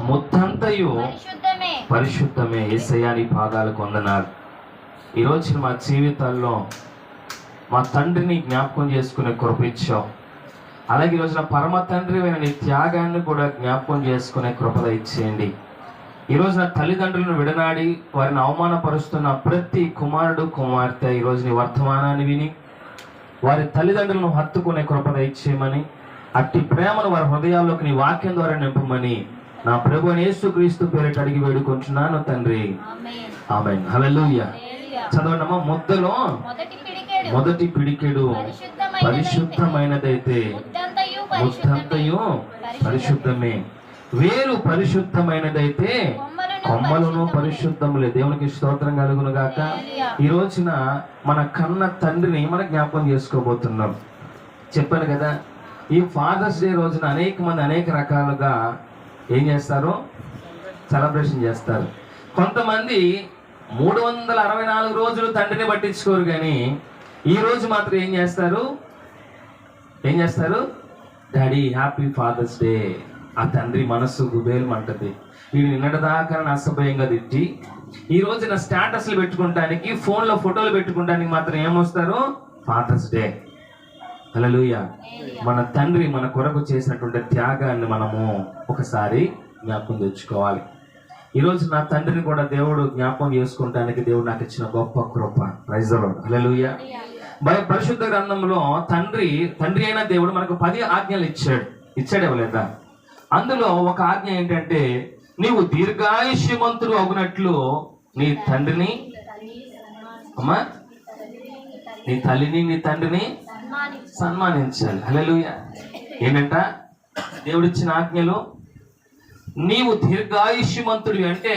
ముద్దంతయు పరిశుద్ధమే. యేసయ్యా నీ పాదాలకు వందనాలు. ఈరోజు మా జీవితాల్లో మా తండ్రిని జ్ఞాపకం చేసుకునే కృప ఇచ్చావు. అలాగే ఈరోజున పరమ తండ్రి అయిన నీ త్యాగాన్ని కూడా జ్ఞాపకం చేసుకునే కృపద ఇచ్చేయండి. ఈరోజు నా తల్లిదండ్రులను విడనాడి వారిని అవమానపరుస్తున్న ప్రతి కుమారుడు కుమార్తె ఈరోజు నీ వర్తమానాన్ని విని వారి తల్లిదండ్రులను హత్తుకునే కృపద ఇచ్చేయమని, అట్టి ప్రేమను వారి హృదయాల్లోకి నీ వాక్యం ద్వారా నింపమని నా ప్రభువైన యేసుక్రీస్తు పేరిట అడిగి వేడుకొంచున్నాను తండ్రి. ఆమేన్. హల్లెలూయా. చదవండమ్మా. ముద్దలో మొదటి పిడికెడు పరిశుద్ధమైనదైతే ముద్దంతయు పరిశుద్ధమే. వేరు పరిశుద్ధమైనదైతే కొమ్మలను పరిశుద్ధములే. దేవునికి స్తోత్రం కలుగును గాక. ఈ రోజున మన కన్న తండ్రిని మనం జ్ఞాపకం చేసుకోబోతున్నాం. చెప్పాను కదా, ఈ ఫాదర్స్ డే రోజున అనేక మంది అనేక రకాలుగా ఏం చేస్తారు, సెలబ్రేషన్ చేస్తారు. కొంతమంది 364 రోజులు తండ్రిని పట్టించుకోరు, కానీ ఈ రోజు మాత్రం ఏం చేస్తారు, డాడీ హ్యాపీ ఫాదర్స్ డే. ఆ తండ్రి మనస్సు గుబేలమంటది. వీడు నిన్నటిదాకా అసభ్యంగా తిట్టి ఈ రోజున స్టేటస్లు పెట్టుకుంటానికి, ఫోన్లో ఫోటోలు పెట్టుకుంటానికి మాత్రం ఏమొస్తారు, ఫాదర్స్ డే. హల్లెలూయా. మన తండ్రి మన కొరకు చేసినటువంటి త్యాగాన్ని మనము ఒకసారి జ్ఞాపకం తెచ్చుకోవాలి. ఈరోజు నా తండ్రిని కూడా దేవుడు జ్ఞాపకం చేసుకుంటానికి దేవుడు నాకు ఇచ్చిన గొప్ప కృప. Praise the lord. హల్లెలూయా. పరిశుద్ధ గ్రంథంలో తండ్రి అయిన దేవుడు మనకు 10 ఆజ్ఞలు ఇచ్చాడు ఇవ్వలేదా? అందులో ఒక ఆజ్ఞ ఏంటంటే, నీవు దీర్ఘాయుష్యవంతుడు అగునట్లు నీ తండ్రిని అమ్మా నీ తల్లిని నీ తండ్రిని సన్మానించాలి. హల్లెలూయా. ఏంటంట దేవుడిచ్చిన ఆజ్ఞలు? నీవు దీర్ఘాయుష్యవంతుడు అంటే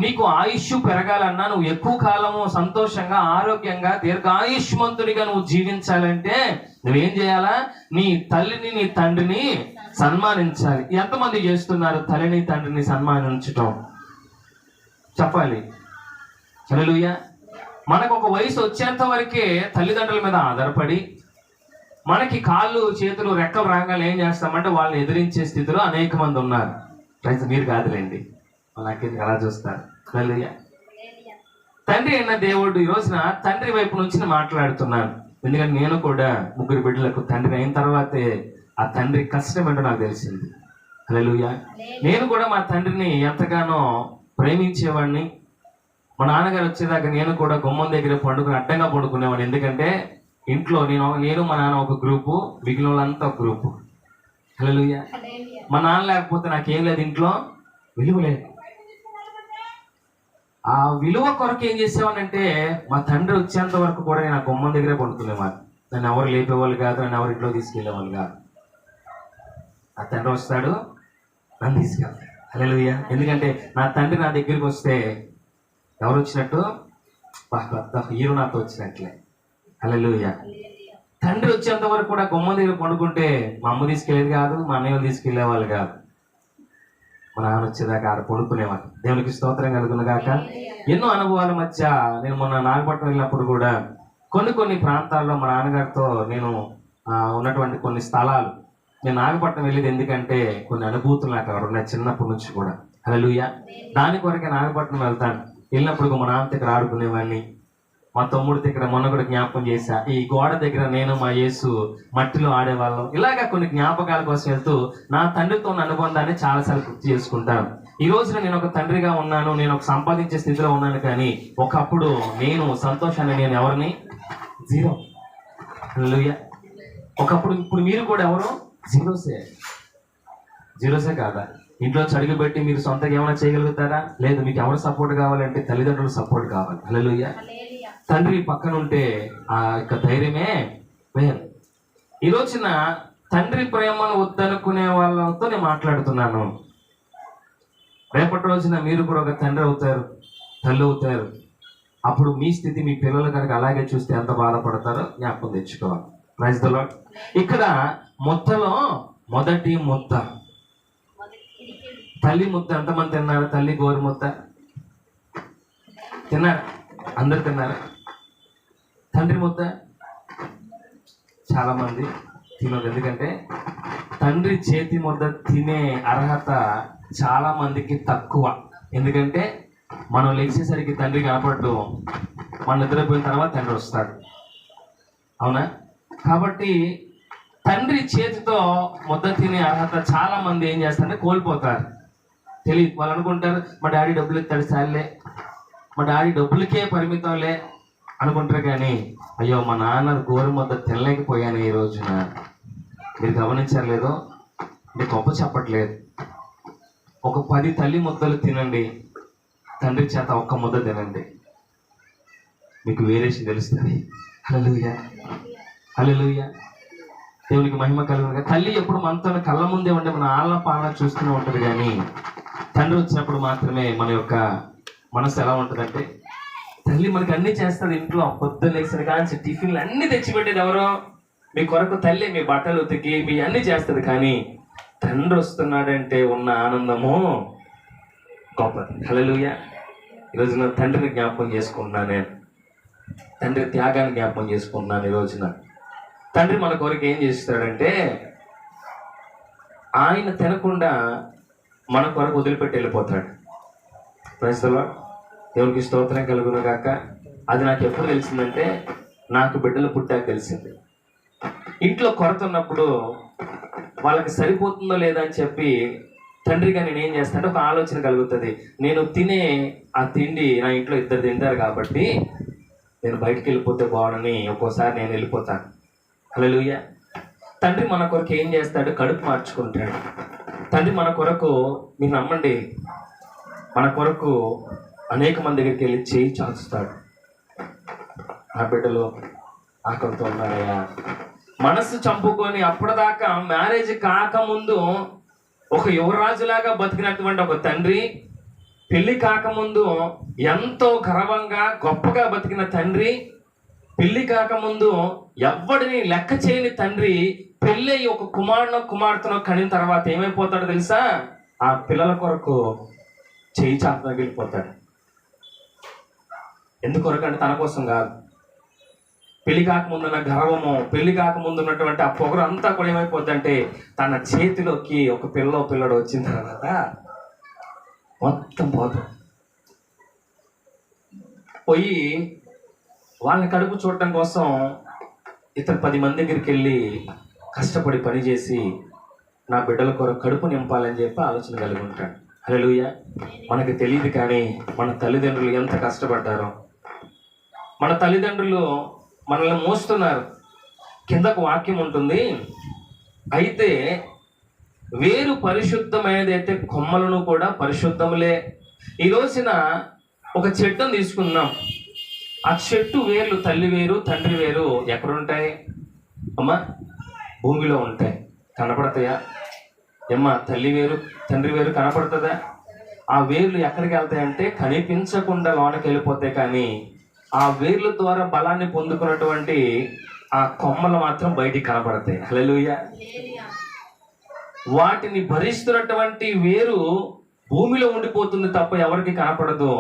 నీకు ఆయుష్ పెరగాలన్నా, నువ్వు ఎక్కువ కాలము సంతోషంగా ఆరోగ్యంగా దీర్ఘాయుష్మంతుడిగా నువ్వు జీవించాలంటే నువ్వేం చేయాలా? నీ తల్లిని నీ తండ్రిని సన్మానించాలి. ఎంతమంది చేస్తున్నారు తల్లిని తండ్రిని సన్మానించటం? చెప్పాలి. హల్లెలూయా. మనకు ఒక వయసు వచ్చేంత వరకే తల్లిదండ్రుల మీద ఆధారపడి, మనకి కాళ్ళు చేతులు రెక్కలు రాగానే ఏం చేస్తామంటే వాళ్ళని ఎదిరించే స్థితిలో అనేక మంది ఉన్నారు. రైతు మీరు కాదులేండి, నాకేది అలా చూస్తారు. హల్లెలూయా. తండ్రి అయిన దేవుడు ఈ రోజున తండ్రి వైపు నుంచి మాట్లాడుతున్నాను. ఎందుకంటే నేను కూడా 3 బిడ్డలకు తండ్రి అయిన తర్వాతే ఆ తండ్రి కష్టం ఏంటో నాకు తెలిసింది. హల్లెలూయా. నేను కూడా మా తండ్రిని ఎంతగానో ప్రేమించేవాడిని. మా నాన్నగారు వచ్చేదాకా నేను కూడా గుమ్మం దగ్గర పండుకుని అడ్డంగా పండుకునేవాడిని. ఎందుకంటే ఇంట్లో నేను మా నాన్న ఒక గ్రూపు, మిగిలిన వాళ్ళంతా ఒక గ్రూపు. హల్లెలూయా. మా నాన్న లేకపోతే నాకేం లేదు, ఇంట్లో విలువ లేదు. ఆ విలువ కొరకు ఏం చేసేవానంటే, మా తండ్రి వచ్చేంత వరకు కూడా నేను ఆ గుమ్మం దగ్గరే పండుకునేవాడు. నన్ను ఎవరు లేపేవాళ్ళు కాదు, నన్ను ఎవరు ఇంట్లో తీసుకెళ్లేవాళ్ళు కాదు. ఆ తండ్రి వస్తాడు, నన్ను తీసుకెళ్తాడు. హల్లెలూయా. ఎందుకంటే నా తండ్రి నా దగ్గరికి వస్తే ఎవరు వచ్చినట్టు, పెద్ద హీరో నాతో వచ్చినట్లే. హల్లెలూయా. తండ్రి వచ్చేంత వరకు కూడా గుమ్మం దగ్గర పండుకుంటే మా అమ్మ తీసుకెళ్ళేది కాదు, మా అన్నయ్య తీసుకెళ్లే వాళ్ళు కాదు. మా నాన్న వచ్చేదాకా ఆడ పడుకునేవాడు. దేవునికి స్తోత్రం కలుగును గాక. ఎన్నో అనుభవాల మధ్య నేను మొన్న నాగపట్నం వెళ్ళినప్పుడు కూడా కొన్ని ప్రాంతాల్లో మా నాన్నగారితో నేను ఉన్నటువంటి కొన్ని స్థలాలు, నేను నాగపట్నం వెళ్ళేది ఎందుకంటే కొన్ని అనుభూతులు నాకు అక్కడ ఉన్నాయి చిన్నప్పటి నుంచి కూడా. హల్లెలూయా. దాని కొరకే నాగపట్నం వెళ్తాను. వెళ్ళినప్పుడు మా నాన్న దగ్గర ఆడుకునేవాడిని, మా తమ్ముడి దగ్గర మొన్న కూడా జ్ఞాపకం చేశా. ఈ గోడ దగ్గర నేను మా యేసు మట్టిలో ఆడేవాళ్ళం. ఇలాగా కొన్ని జ్ఞాపకాల కోసం వెళ్తూ నా తండ్రితో ఉన్న అనుబంధాన్ని చాలాసార్లు గుర్తు చేసుకుంటాను. ఈ రోజున నేను ఒక తండ్రిగా ఉన్నాను, నేను ఒక సంపాదించే స్థితిలో ఉన్నాను, కానీ ఒకప్పుడు నేను సంతోషాన్ని నేను ఎవరిని జీరో. హల్లెలూయా. ఒకప్పుడు, ఇప్పుడు మీరు కూడా ఎవరు జీరోసే కాదా? ఇంట్లో చడుగు పెట్టి మీరు సొంతంగా ఏమైనా చేయగలుగుతారా? లేదు. మీకు ఎవరు సపోర్ట్ కావాలంటే తల్లిదండ్రులు సపోర్ట్ కావాలి. హల్లెలూయా. తండ్రి పక్కన ఉంటే ఆ యొక్క ధైర్యమే వేరు. ఈ రోజున తండ్రి ప్రేమను వద్దనుకునే వాళ్ళతో నేను మాట్లాడుతున్నాను. రేపటి రోజున మీరు కూడా ఒక తండ్రి అవుతారు, తల్లి అవుతారు. అప్పుడు మీ స్థితి మీ పిల్లలు కనుక అలాగే చూస్తే ఎంత బాధపడతారో జ్ఞాపకం తెచ్చుకోవాలి. Praise the lord. ఇక్కడ ముద్దలో మొదటి ముద్ద తల్లి ముద్ద. ఎంతమంది తిన్నారు? తల్లి గోరు ముద్ద తిన్నారా? అందరు తిన్నారా? తండ్రి ముద్ద చాలా మంది తినరు. ఎందుకంటే తండ్రి చేతి ముద్ద తినే అర్హత చాలా మందికి తక్కువ. ఎందుకంటే మనం లేచేసరికి తండ్రి కనపడ్డు, మన నిద్రపోయిన తర్వాత తండ్రి వస్తాడు. అవునా? కాబట్టి తండ్రి చేతితో ముద్ద తినే అర్హత చాలా మంది ఏం చేస్తారంటే కోల్పోతారు. తెలియదు. వాళ్ళు అనుకుంటారు మా డాడీ డబ్బులు ఇస్తాడు చాలే, మా డాడీ డబ్బులకే పరిమితంలే అనుకుంటారు. కానీ అయ్యో మా నాన్న గోరు ముద్ద తినలేకపోయాను ఈ రోజున. మీరు గమనించారు లేదో? అంటే గొప్ప చెప్పట్లేదు. ఒక 10 తల్లి ముద్దలు తినండి, తండ్రి చేత ఒక్క ముద్ద తినండి, మీకు వేరేసి తెలుస్తుంది. హల్లెలూయా, హల్లెలూయా. దేవునికి మహిమ కలుగును. తల్లి ఎప్పుడు మనతో కళ్ళ ముందే ఉంటే మన ఆళ్ళ పాలన చూస్తూనే ఉంటుంది. కానీ తండ్రి వచ్చినప్పుడు మాత్రమే మన యొక్క మనసు ఎలా ఉంటుందంటే, తల్లి మనకి అన్నీ చేస్తుంది. ఇంట్లో పొద్దున్న లేచిన కానీ టిఫిన్లు అన్నీ తెచ్చిపెట్టేది ఎవరో? మీ కొరకు తల్లి మీ బట్టలు ఉతికి మీ అన్నీ చేస్తుంది. కానీ తండ్రి వస్తున్నాడంటే ఉన్న ఆనందము గొప్పది. హల్లెలూయా. ఈరోజు నా తండ్రిని జ్ఞాపకం చేసుకుంటున్నాను, నేను తండ్రి త్యాగాన్ని జ్ఞాపకం చేసుకుంటున్నాను. ఈ రోజున తండ్రి మన కొరకు ఏం చేస్తాడంటే, ఆయన తినకుండా మన కొరకు వదిలిపెట్టి వెళ్ళిపోతాడు. Praise the lord. దేవునికి స్తోత్రం కలుగును గాక. అది నాకు ఎప్పుడు తెలిసిందంటే, నాకు బిడ్డలు పుట్టాక తెలిసింది. ఇంట్లో కొరత ఉన్నప్పుడు వాళ్ళకి సరిపోతుందో లేదా అని చెప్పి తండ్రిగా నేను ఏం చేస్తానంటే ఒక ఆలోచన కలుగుతుంది. నేను తినే ఆ తిండి నా ఇంట్లో 2 తింటారు కాబట్టి నేను బయటికి వెళ్ళిపోతే బాగుండని ఒక్కోసారి నేను వెళ్ళిపోతాను. హల్లెలూయా. తండ్రి మన కొరకు ఏం చేస్తాడు? కడుపు మార్చుకుంటాడు. తండ్రి మన కొరకు, మీరు నమ్మండి, మన కొరకు అనేక మంది దగ్గరికి వెళ్ళి చేయి చాచుతాడు. ఆ బిడ్డలు ఆకలితో ఉన్నారయ్యా. మనసు చంపుకొని అప్పటిదాకా మ్యారేజ్ కాకముందు ఒక యువరాజులాగా బతికినటువంటి ఒక తండ్రి, పెళ్లి కాకముందు ఎంతో గర్వంగా గొప్పగా బతికిన తండ్రి, పెళ్లి కాకముందు ఎవ్వడిని లెక్క చేయని తండ్రి, పెళ్ళి ఒక కుమార్తెను కనిన తర్వాత ఏమైపోతాడో తెలుసా? ఆ పిల్లల కొరకు చేయి చాపడానికి వెళ్ళిపోతాడు. ఎందుకొరకు అంటే తన కోసం కాదు. పెళ్లి కాకముందున్న గర్వము, పెళ్లి కాకముందు ఉన్నటువంటి ఆ పొగరు అంతా కూడా ఏమైపోద్దంటే, తన చేతిలోకి ఒక పిల్లడు వచ్చిన తర్వాత మొత్తం పోయి వాళ్ళని కడుపు చూడటం కోసం ఇతను 10 మంది దగ్గరికి వెళ్ళి కష్టపడి పనిచేసి నా బిడ్డల కొరకు కడుపు నింపాలని చెప్పి ఆలోచన కలిగి ఉంటాడు. హల్లెలూయా. మనకు తెలియదు కానీ మన తల్లిదండ్రులు ఎంత కష్టపడ్డారో. మన తల్లిదండ్రులు మనల్ని మోస్తున్నారు. కిందకు వాక్యం ఉంటుంది, అయితే వేరు పరిశుద్ధమైనదైతే కొమ్మలను కూడా పరిశుద్ధములే. ఈ రోజున ఒక చెట్టును తీసుకుందాం. ఆ చెట్టు వేర్లు, తల్లి వేరు తండ్రి వేరు ఎక్కడుంటాయి అమ్మా? భూమిలో ఉంటాయి. కనపడతాయా ఏమ్మా? తల్లి వేరు తండ్రి వేరు కనపడుతుందా? ఆ వేర్లు ఎక్కడికి వెళ్తాయంటే కనిపించకుండా లోనకి వెళ్ళిపోతాయి. కానీ ఆ వేర్ల ద్వారా బలాన్ని పొందుకున్నటువంటి ఆ కొమ్మలు మాత్రం బయటికి కనపడతాయి. హల్లెలూయా. వాటిని భరిస్తున్నటువంటి వేరు భూమిలో ఉండిపోతుంది తప్ప ఎవరికి కనపడదు.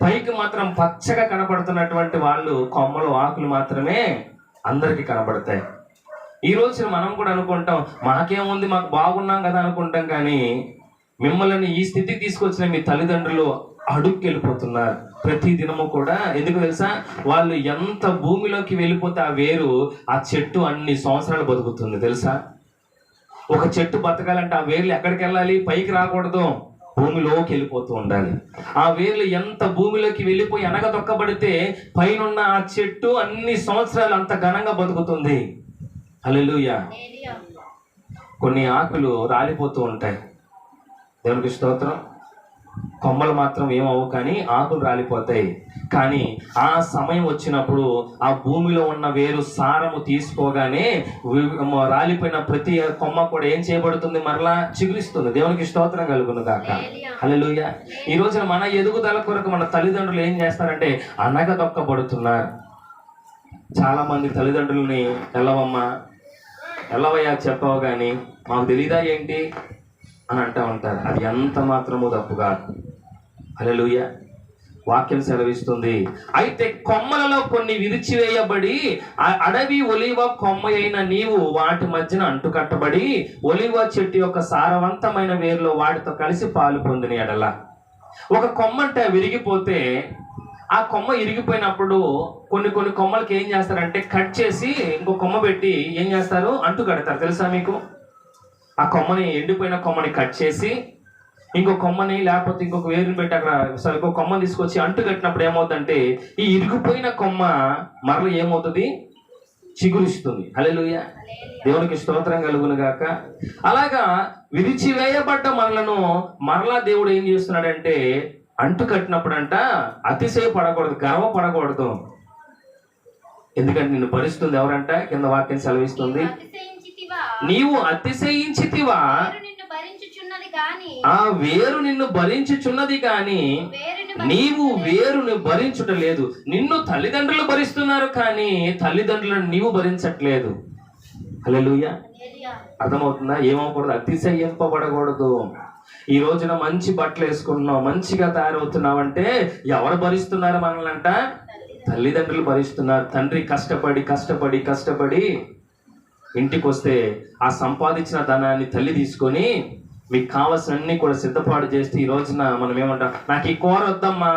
పైకి మాత్రం పచ్చగా కనపడుతున్నటువంటి వాళ్ళు కొమ్మలు, ఆకులు మాత్రమే అందరికీ కనపడతాయి. ఈ రోజున మనం కూడా అనుకుంటాం మాకేముంది, మాకు బాగున్నాం కదా అనుకుంటాం. కానీ మిమ్మల్ని ఈ స్థితికి తీసుకొచ్చిన మీ తల్లిదండ్రులు అడుక్కి వెళ్ళిపోతున్నారు ప్రతి దినము కూడా. ఎందుకు తెలుసా? వాళ్ళు ఎంత భూమిలోకి వెళ్ళిపోతే ఆ వేరు, ఆ చెట్టు అన్ని సంవత్సరాలు బతుకుతుంది తెలుసా? ఒక చెట్టు బతకాలంటే ఆ వేర్లు ఎక్కడికి వెళ్ళాలి? పైకి రాకూడదు, భూమిలోకి వెళ్ళిపోతూ ఉండాలి. ఆ వేర్లు ఎంత భూమిలోకి వెళ్ళిపోయి అనగదొక్కబడితే పైనున్న ఆ చెట్టు అన్ని సంవత్సరాలు అంత ఘనంగా బతుకుతుంది. హల్లెలూయా. కొన్ని ఆకులు రాలిపోతూ ఉంటాయి. దేవునికి స్తోత్రం. కొమ్మలు మాత్రం ఏమవు కానీ ఆకులు రాలిపోతాయి. కానీ ఆ సమయం వచ్చినప్పుడు ఆ భూమిలో ఉన్న వేరు సారము తీసుకోగానే రాలిపోయిన ప్రతి కొమ్మ కూడా ఏం చేయబడుతుంది? మరలా చిగురిస్తుంది. దేవునికి స్తోత్రం కలుగును గాక. హల్లెలూయా. ఈ రోజున మన ఎదుగుదల కొరకు మన తల్లిదండ్రులు ఏం చేస్తారంటే అనగదొక్కబడుతున్నారు. చాలా మంది తల్లిదండ్రులని ఎల్లవయ్యా చెప్పావు కానీ మాకు తెలీదా ఏంటి అని అంటూ ఉంటారు. అది ఎంత మాత్రమూ తప్పు కాదు. హల్లెలూయా. వాక్యం సెలవిస్తుంది. అయితే కొమ్మలలో కొన్ని విరిచివేయబడి అడవి ఒలివ కొమ్మ అయిన నీవు వాటి మధ్యన అంటుకట్టబడి ఒలివ చెట్టు యొక్క సారవంతమైన వేరులో వాటితో కలిసి పాలు పొందిన ఎడల. ఒక కొమ్మ అంటే విరిగిపోతే ఆ కొమ్మ ఇరిగిపోయినప్పుడు కొన్ని కొమ్మలకి ఏం చేస్తారంటే కట్ చేసి ఇంకో కొమ్మ పెట్టి ఏం చేస్తారు, అంటు కడతారు. తెలుసా మీకు? ఆ కొమ్మని, ఎండిపోయిన కొమ్మని కట్ చేసి ఇంకో కొమ్మని లేకపోతే ఇంకొక వేరుని పెట్టి అక్కడ ఇంకో కొమ్మని తీసుకొచ్చి అంటు కట్టినప్పుడు ఏమవుతుందంటే ఈ ఇరిగిపోయిన కొమ్మ మరల ఏమవుతుంది, చిగురిస్తుంది. హల్లెలూయా, దేవునికి స్తోత్రం కలుగును గాక. అలాగా విరిచివేయబడ్డ మనలను మరలా దేవుడు ఏం చేస్తున్నాడంటే అంటు కట్టినప్పుడంట అతిశయపడకూడదు, గర్వపడకూడదు. ఎందుకంటే నిన్ను భరిస్తుంది ఎవరంట? కింద వాక్యం సెలవిస్తుంది, నీవు అతిశయించితివా, ఆ వేరు నిన్ను భరించుచున్నది కానీ నీవు వేరుని భరించుట లేదు. నిన్ను తల్లిదండ్రులు భరిస్తున్నారు కానీ తల్లిదండ్రులను నీవు భరించట్లేదు. హల్లెలూయా, అర్థమవుతుందా? ఏమవకూడదు, అతిశయింపబడకూడదు. ఈ రోజున మంచి బట్టలు వేసుకుంటున్నావు, మంచిగా తయారవుతున్నావంటే ఎవరు భరిస్తున్నారు మనల్ని అంట? తల్లిదండ్రులు భరిస్తున్నారు. తండ్రి కష్టపడి కష్టపడి కష్టపడి ఇంటికి వస్తే ఆ సంపాదించిన ధనాన్ని తల్లి తీసుకొని మీకు కావాల్సినన్ని కూడా సిద్ధపాటు చేస్తే ఈ రోజున మనం ఏమంటాం, నాకు ఈ కూర వద్దమ్మా,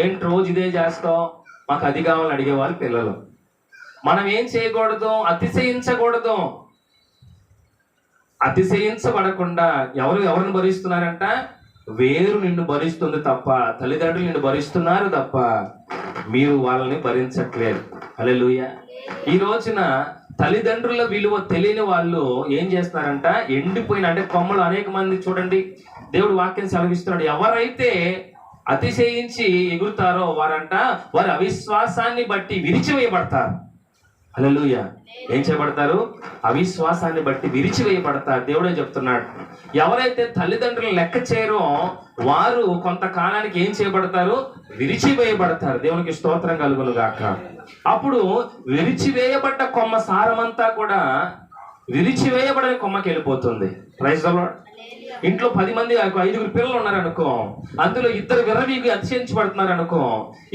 ఏంటి రోజు ఇదే చేస్తావు, మాకు అది కావాలని అడిగేవాళ్ళు పిల్లలు. మనం ఏం చేయకూడదు, అతిశయించకూడదు. అతిశయించబడకుండా ఎవరిని భరిస్తున్నారంట? వేరు నిన్ను భరిస్తుంది తప్ప, తల్లిదండ్రులు నిన్ను భరిస్తున్నారు తప్ప మీరు వాళ్ళని భరించట్లేదు. హల్లెలూయా. ఈ రోజున తల్లిదండ్రుల విలువ తెలియని వాళ్ళు ఏం చేస్తున్నారంట, ఎండిపోయిన అంటే కొమ్మలు అనేక మంది చూడండి, దేవుడు వాక్యం సెలవిస్తున్నాడు, ఎవరైతే అతిశయించి ఎగురుతారో వారి అవిశ్వాసాన్ని బట్టి విరిచివేయబడతారు. హల్లెలూయా. ఏం చేయబడతారు? అవిశ్వాసాన్ని బట్టి విరిచివేయబడతారు. దేవుడే చెప్తున్నాడు, ఎవరైతే తల్లిదండ్రులను లెక్క చేయరో వారు కొంతకాలానికి ఏం చేయబడతారు? విరిచివేయబడతారు. దేవునికి స్తోత్రం కలుగును గాక. అప్పుడు విరిచివేయబడ్డ కొమ్మ సారమంతా కూడా విరిచివేయబడని కొమ్మకి వెళ్ళిపోతుంది. Praise the lord. ఇంట్లో 10 మంది 5 పిల్లలు ఉన్నారనుకో, అందులో 2 విర్రవీగి అతిశయించబడుతున్నారు అనుకో,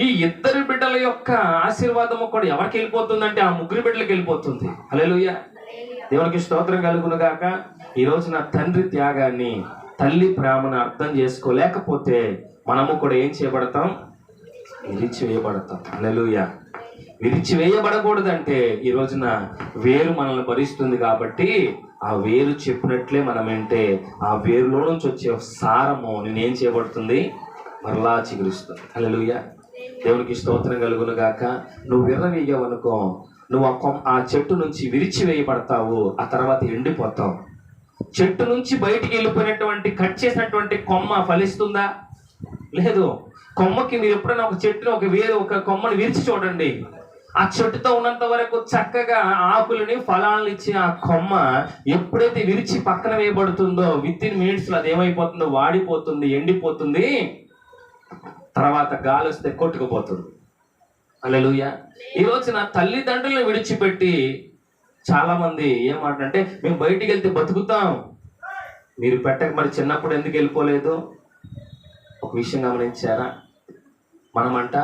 ఈ 2 బిడ్డల యొక్క ఆశీర్వాదము కూడా ఎవరికి వెళ్ళిపోతుందంటే ఆ 3 బిడ్డలకు వెళ్ళిపోతుంది. హల్లెలూయా, దేవునికి స్తోత్రం కలుగును గాక. ఈ రోజున తండ్రి త్యాగాన్ని, తల్లి ప్రేమను అర్థం చేసుకోలేకపోతే మనము కూడా ఏం చేయబడతాం? విరిచివేయబడతాం. హల్లెలూయా. విరిచివేయబడకూడదంటే ఈ రోజున వేరు మనల్ని భరిస్తుంది కాబట్టి ఆ వేరు చెప్పినట్లే మనం అంటే ఆ వేరులో నుంచి వచ్చే సారము నేనేం చేయబడుతుంది? మరలా చిగురిస్తుంది. హల్లెలూయా, దేవునికి స్తోత్రం కలుగును గాక. నువ్వు విర్రవీయవనుకో, నువ్వు ఆ చెట్టు నుంచి విరిచివేయబడతావు, ఆ తర్వాత ఎండిపోతావు. చెట్టు నుంచి బయటికి వెళ్ళిపోయినటువంటి కట్ చేసినటువంటి కొమ్మ ఫలిస్తుందా? లేదు. కొమ్మకి మీరు ఎప్పుడైనా ఒక చెట్టుని ఒక కొమ్మని విరిచి చూడండి, ఆ చెట్టుతో ఉన్నంత వరకు చక్కగా ఆకులని ఫలాలను ఇచ్చి ఆ కొమ్మ ఎప్పుడైతే విరిచి పక్కన వేయబడుతుందో వితిన్ మినిట్స్ లో అది ఏమైపోతుందో, వాడిపోతుంది, ఎండిపోతుంది, తర్వాత గాలి వస్తే కొట్టుకుపోతుంది. హల్లెలూయా. ఈ రోజున తల్లిదండ్రులను విడిచిపెట్టి చాలా మంది ఏమంటారంటే మేము బయటికి వెళ్తే బతుకుతాం. మీరు పెట్టక మరి చిన్నప్పుడు ఎందుకు వెళ్ళిపోలేదు? ఒక విషయం గమనించారా? మనమంట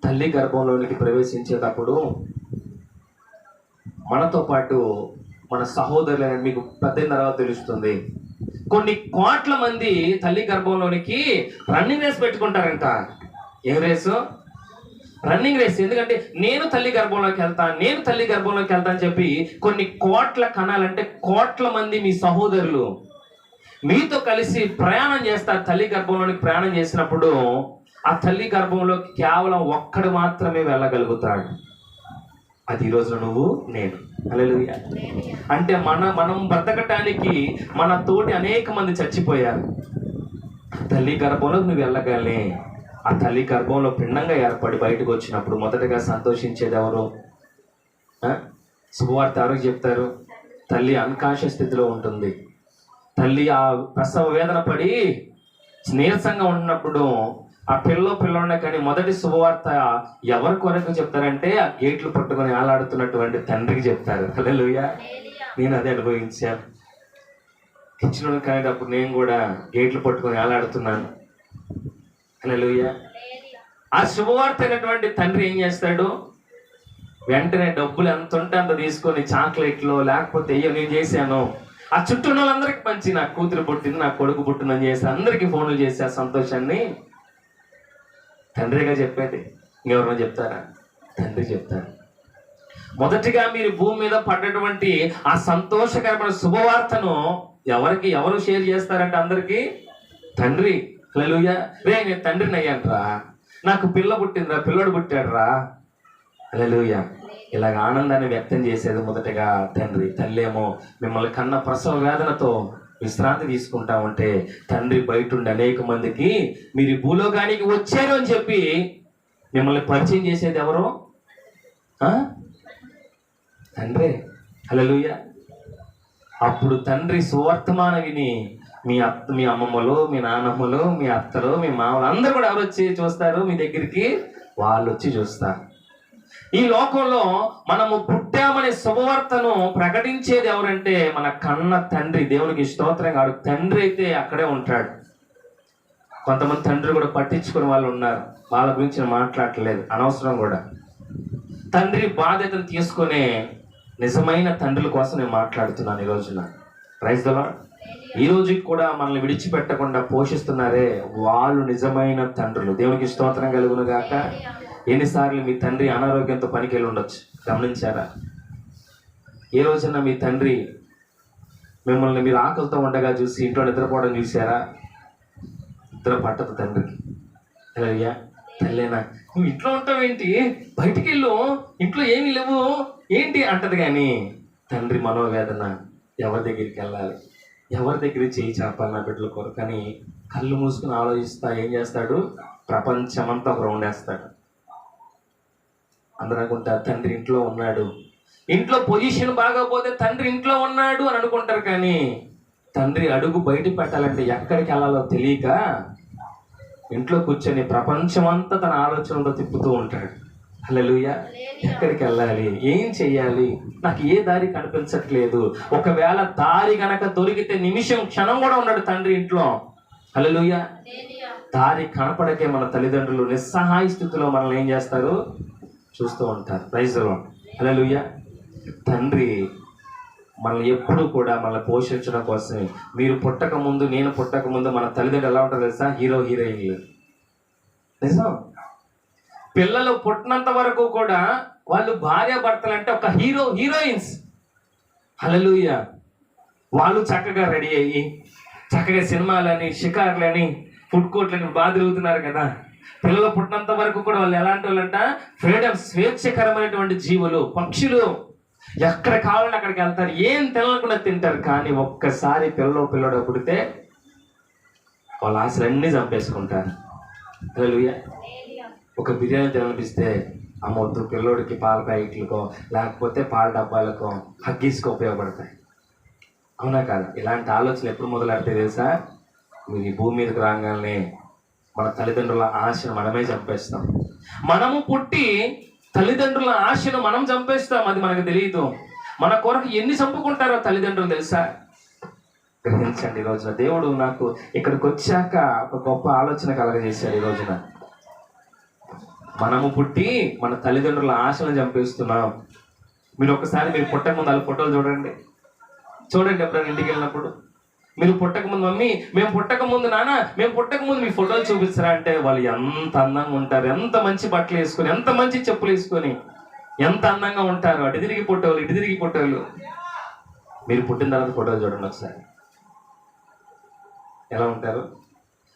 తల్లి గర్భంలోనికి ప్రవేశించేటప్పుడు మనతో పాటు మన సహోదరులు, మీకు పెద్ద తర్వాత తెలుస్తుంది, కొన్ని కోట్ల మంది తల్లి గర్భంలోనికి రన్నింగ్ రేస్ పెట్టుకుంటారంట. ఏం రేసు? Running race. ఎందుకంటే నేను తల్లి గర్భంలోకి వెళ్తాను అని చెప్పి కొన్ని కోట్ల కణాలంటే కోట్ల మంది మీ సహోదరులు మీతో కలిసి ప్రయాణం చేస్తారు. తల్లి గర్భంలోనికి ప్రయాణం చేసినప్పుడు ఆ తల్లి గర్భంలోకి కేవలం ఒక్కడు మాత్రమే వెళ్ళగలుగుతాడు. అది ఈ రోజున నువ్వు, నేను. హల్లెలూయా. అంటే మనం బ్రతకటానికి మన తోటి అనేక మంది చచ్చిపోయారు. తల్లి గర్భంలో నువ్వు వెళ్ళగలే. ఆ తల్లి గర్భంలో పిండంగా ఏర్పడి బయటకు వచ్చినప్పుడు మొదటగా సంతోషించేది ఎవరు? శుభవార్త ఎవరికి చెప్తారు? తల్లి అన్కాన్షియస్ స్థితిలో ఉంటుంది. తల్లి ఆ ప్రసవ వేదన పడి నీరసంగా ఉన్నప్పుడు ఆ పిల్లలున్నా కానీ మొదటి శుభవార్త ఎవరి కొరకు చెప్తారంటే ఆ గేట్లు పట్టుకొని ఆలాడుతున్నటువంటి తండ్రికి చెప్తారు. హల్లెలూయా. నేను అదే అనుభవించాను. కిచెన్లో కానీ అప్పుడు నేను కూడా గేట్లు పట్టుకొని ఆలాడుతున్నాను. హల్లెలూయా. ఆ శుభవార్త అయినటువంటి తండ్రి ఏం చేస్తాడు? వెంటనే డబ్బులు ఎంత ఉంటే అంత తీసుకొని చాక్లెట్లు లేకపోతే అయ్యో నేను చేశాను, ఆ చుట్టూ ఉన్న వాళ్ళందరికీ పంచి, నా కూతురు పుట్టింది, నా కొడుకు పుట్టిందని చేసి అందరికీ ఫోన్లు చేసి ఆ సంతోషాన్ని తండ్రిగా చెప్పేది. ఇంకెవరైనా చెప్తారా? తండ్రి చెప్తారు. మొదటిగా మీరు భూమి మీద పడ్డటువంటి ఆ సంతోషకరమైన శుభవార్తను ఎవరు షేర్ చేస్తారంటే అందరికీ తండ్రి. హల్లెలూయా. రే నేను తండ్రిని అయ్యానురా, నాకు పిల్ల పుట్టిందిరా, పిల్లడు పుట్టాడురా. హల్లెలూయా. ఇలాగ ఆనందాన్ని వ్యక్తం చేసేది మొదటగా తండ్రి. తల్లి ఏమో మిమ్మల్ని కన్న ప్రసవ వేదనతో విశ్రాంతి తీసుకుంటా ఉంటే తండ్రి బయట ఉండి అనేక మందికి మీరు భూలోకానికి వచ్చారు అని చెప్పి మిమ్మల్ని పరిచయం చేసేది ఎవరు? తండ్రే. హల్లెలూయా. అప్పుడు తండ్రి సువర్తమానం విని మీ అమ్మమ్మలు, మీ నాన్నమ్మలు, మీ అత్తలు, మీ మామలు అందరూ కూడా ఎవరు వచ్చి చూస్తారు? మీ దగ్గరికి వాళ్ళు వచ్చి చూస్తారు. ఈ లోకంలో మనము పుట్టామనే శుభవార్తను ప్రకటించేది ఎవరంటే మన కన్న తండ్రి. దేవునికి స్తోత్రం. కాడు తండ్రి అయితే అక్కడే ఉంటాడు. కొంతమంది తండ్రి కూడా పట్టించుకునే వాళ్ళు ఉన్నారు, వాళ్ళ గురించి నేను మాట్లాడలేదు, అనవసరం కూడా. తండ్రి బాధ్యతను తీసుకునే నిజమైన తండ్రుల కోసం నేను మాట్లాడుతున్నాను ఈ రోజున. Praise the lord. ఈ రోజుకి కూడా మనల్ని విడిచిపెట్టకుండా పోషిస్తున్నారే, వాళ్ళు నిజమైన తండ్రులు. దేవునికి స్తోత్రం కలుగును గాక. ఎన్నిసార్లు మీ తండ్రి అనారోగ్యంతో పనికి వెళ్ళి ఉండొచ్చు, గమనించారా? ఏ రోజున మీ తండ్రి మిమ్మల్ని మీరు ఆకలితో ఉండగా చూసి ఇంట్లో నిద్రపోవడం చూసారా? నిద్ర పట్టదు తండ్రికి. అయ్యా తల్లేనా, నువ్వు ఇంట్లో ఉంటావేంటి, బయటికి వెళ్ళు, ఇంట్లో ఏమీ లేవు ఏంటి అంటది. కానీ తండ్రి మనోవేదన, ఎవరి దగ్గరికి వెళ్ళాలి, ఎవరి దగ్గరికి చేయి చేపాలి నా బిడ్డల కొరకు అని కళ్ళు మూసుకుని ఆలోచిస్తా ఏం చేస్తాడు? ప్రపంచమంతా ఒక రౌండ్ వేస్తాడు. అందరూ అనుకుంటారు తండ్రి ఇంట్లో ఉన్నాడు, ఇంట్లో పొజిషన్ బాగోపోతే తండ్రి ఇంట్లో ఉన్నాడు అని అనుకుంటారు. కానీ తండ్రి అడుగు బయట పెట్టాలంటే ఎక్కడికి వెళ్ళాలో తెలియక ఇంట్లో కూర్చొని ప్రపంచమంతా తన ఆలోచనలో తిప్పుతూ ఉంటాడు. హల్లెలూయా. ఎక్కడికి వెళ్ళాలి, ఏం చెయ్యాలి, నాకు ఏ దారి కనిపించట్లేదు. ఒకవేళ దారి గనక దొరికితే నిమిషం క్షణం కూడా ఉన్నాడు తండ్రి ఇంట్లో. హల్లెలూయా. దారి కనపడకే మన తల్లిదండ్రులు నిస్సహాయ స్థితిలో మనల్ని ఏం చేస్తారు? చూస్తూ ఉంటారు. Praise the lord. హల్లెలూయా. తండ్రి మనల్ని ఎప్పుడు కూడా మనల్ని పోషించడం కోసమే. మీరు పుట్టక ముందు, నేను పుట్టక ముందు మన తల్లిదండ్రులు ఎలా ఉంటారు తెలుసా? హీరో హీరోయిన్లు. నిజం. పిల్లలు పుట్టినంత వరకు కూడా వాళ్ళు భార్య భర్తలు అంటే ఒక హీరో హీరోయిన్స్. హల్లెలూయా. వాళ్ళు చక్కగా రెడీ అయ్యి చక్కగా సినిమాలని, షికార్లని, ఫుడ్ కోర్ట్లని బాగా తిరుగుతున్నారు కదా. పిల్లలు పుట్టినంత వరకు కూడా వాళ్ళు ఎలాంటి వాళ్ళంట? ఫ్రీడమ్, స్వేచ్ఛకరమైనటువంటి జీవులు, పక్షులు. ఎక్కడ కావాలంటే అక్కడికి వెళ్తారు, ఏం తినకుండా తింటారు. కానీ ఒక్కసారి పిల్లడు పుడితే వాళ్ళ ఆశలన్నీ చంపేసుకుంటారు. హల్లెలూయా. ఒక బిర్యానీ తినాలనిపిస్తే అమ్మొద్దు, పిల్లోడికి పాల ప్యాకెట్లకో లేకపోతే పాల డబ్బాలకో హగ్గీస్కో ఉపయోగపడతాయి. అవునా కాదు? ఇలాంటి ఆలోచనలు ఎప్పుడు మొదలెడతాయి తెలుసా? మీరు ఈ భూమి మీదకి రాగానే మన తల్లిదండ్రుల ఆశను మనమే చంపేస్తాం. మనము పుట్టి తల్లిదండ్రుల ఆశను మనం చంపేస్తాం, అది మనకు తెలియదు. మన కొరకు ఎన్ని చంపుకుంటారో తల్లిదండ్రులు తెలుసా? గ్రహించండి. ఈ రోజున దేవుడు నాకు ఇక్కడికి వచ్చాక ఒక గొప్ప ఆలోచన కలగజేశాడు. ఈ రోజున మనము పుట్టి మన తల్లిదండ్రుల ఆశలను చంపేస్తున్నాం. మీరు మీరు పుట్టక ముందు వాళ్ళ ఫోటోలు చూడండి. ఎప్పుడైనా ఇంటికి వెళ్ళినప్పుడు మీరు పుట్టక ముందు, మమ్మీ మేము పుట్టక ముందు, నాన్న మేము పుట్టక ముందు మీ ఫోటోలు చూపిస్తారా అంటే వాళ్ళు ఎంత అందంగా ఉంటారు, ఎంత మంచి బట్టలు వేసుకొని, ఎంత మంచి చెప్పులు వేసుకొని ఎంత అందంగా ఉంటారు. అటు తిరిగి ఫోటోలు, ఇటు తిరిగి ఫోటోలు. మీరు పుట్టిన తర్వాత ఫోటోలు చూడండి ఒకసారి, ఎలా ఉంటారు.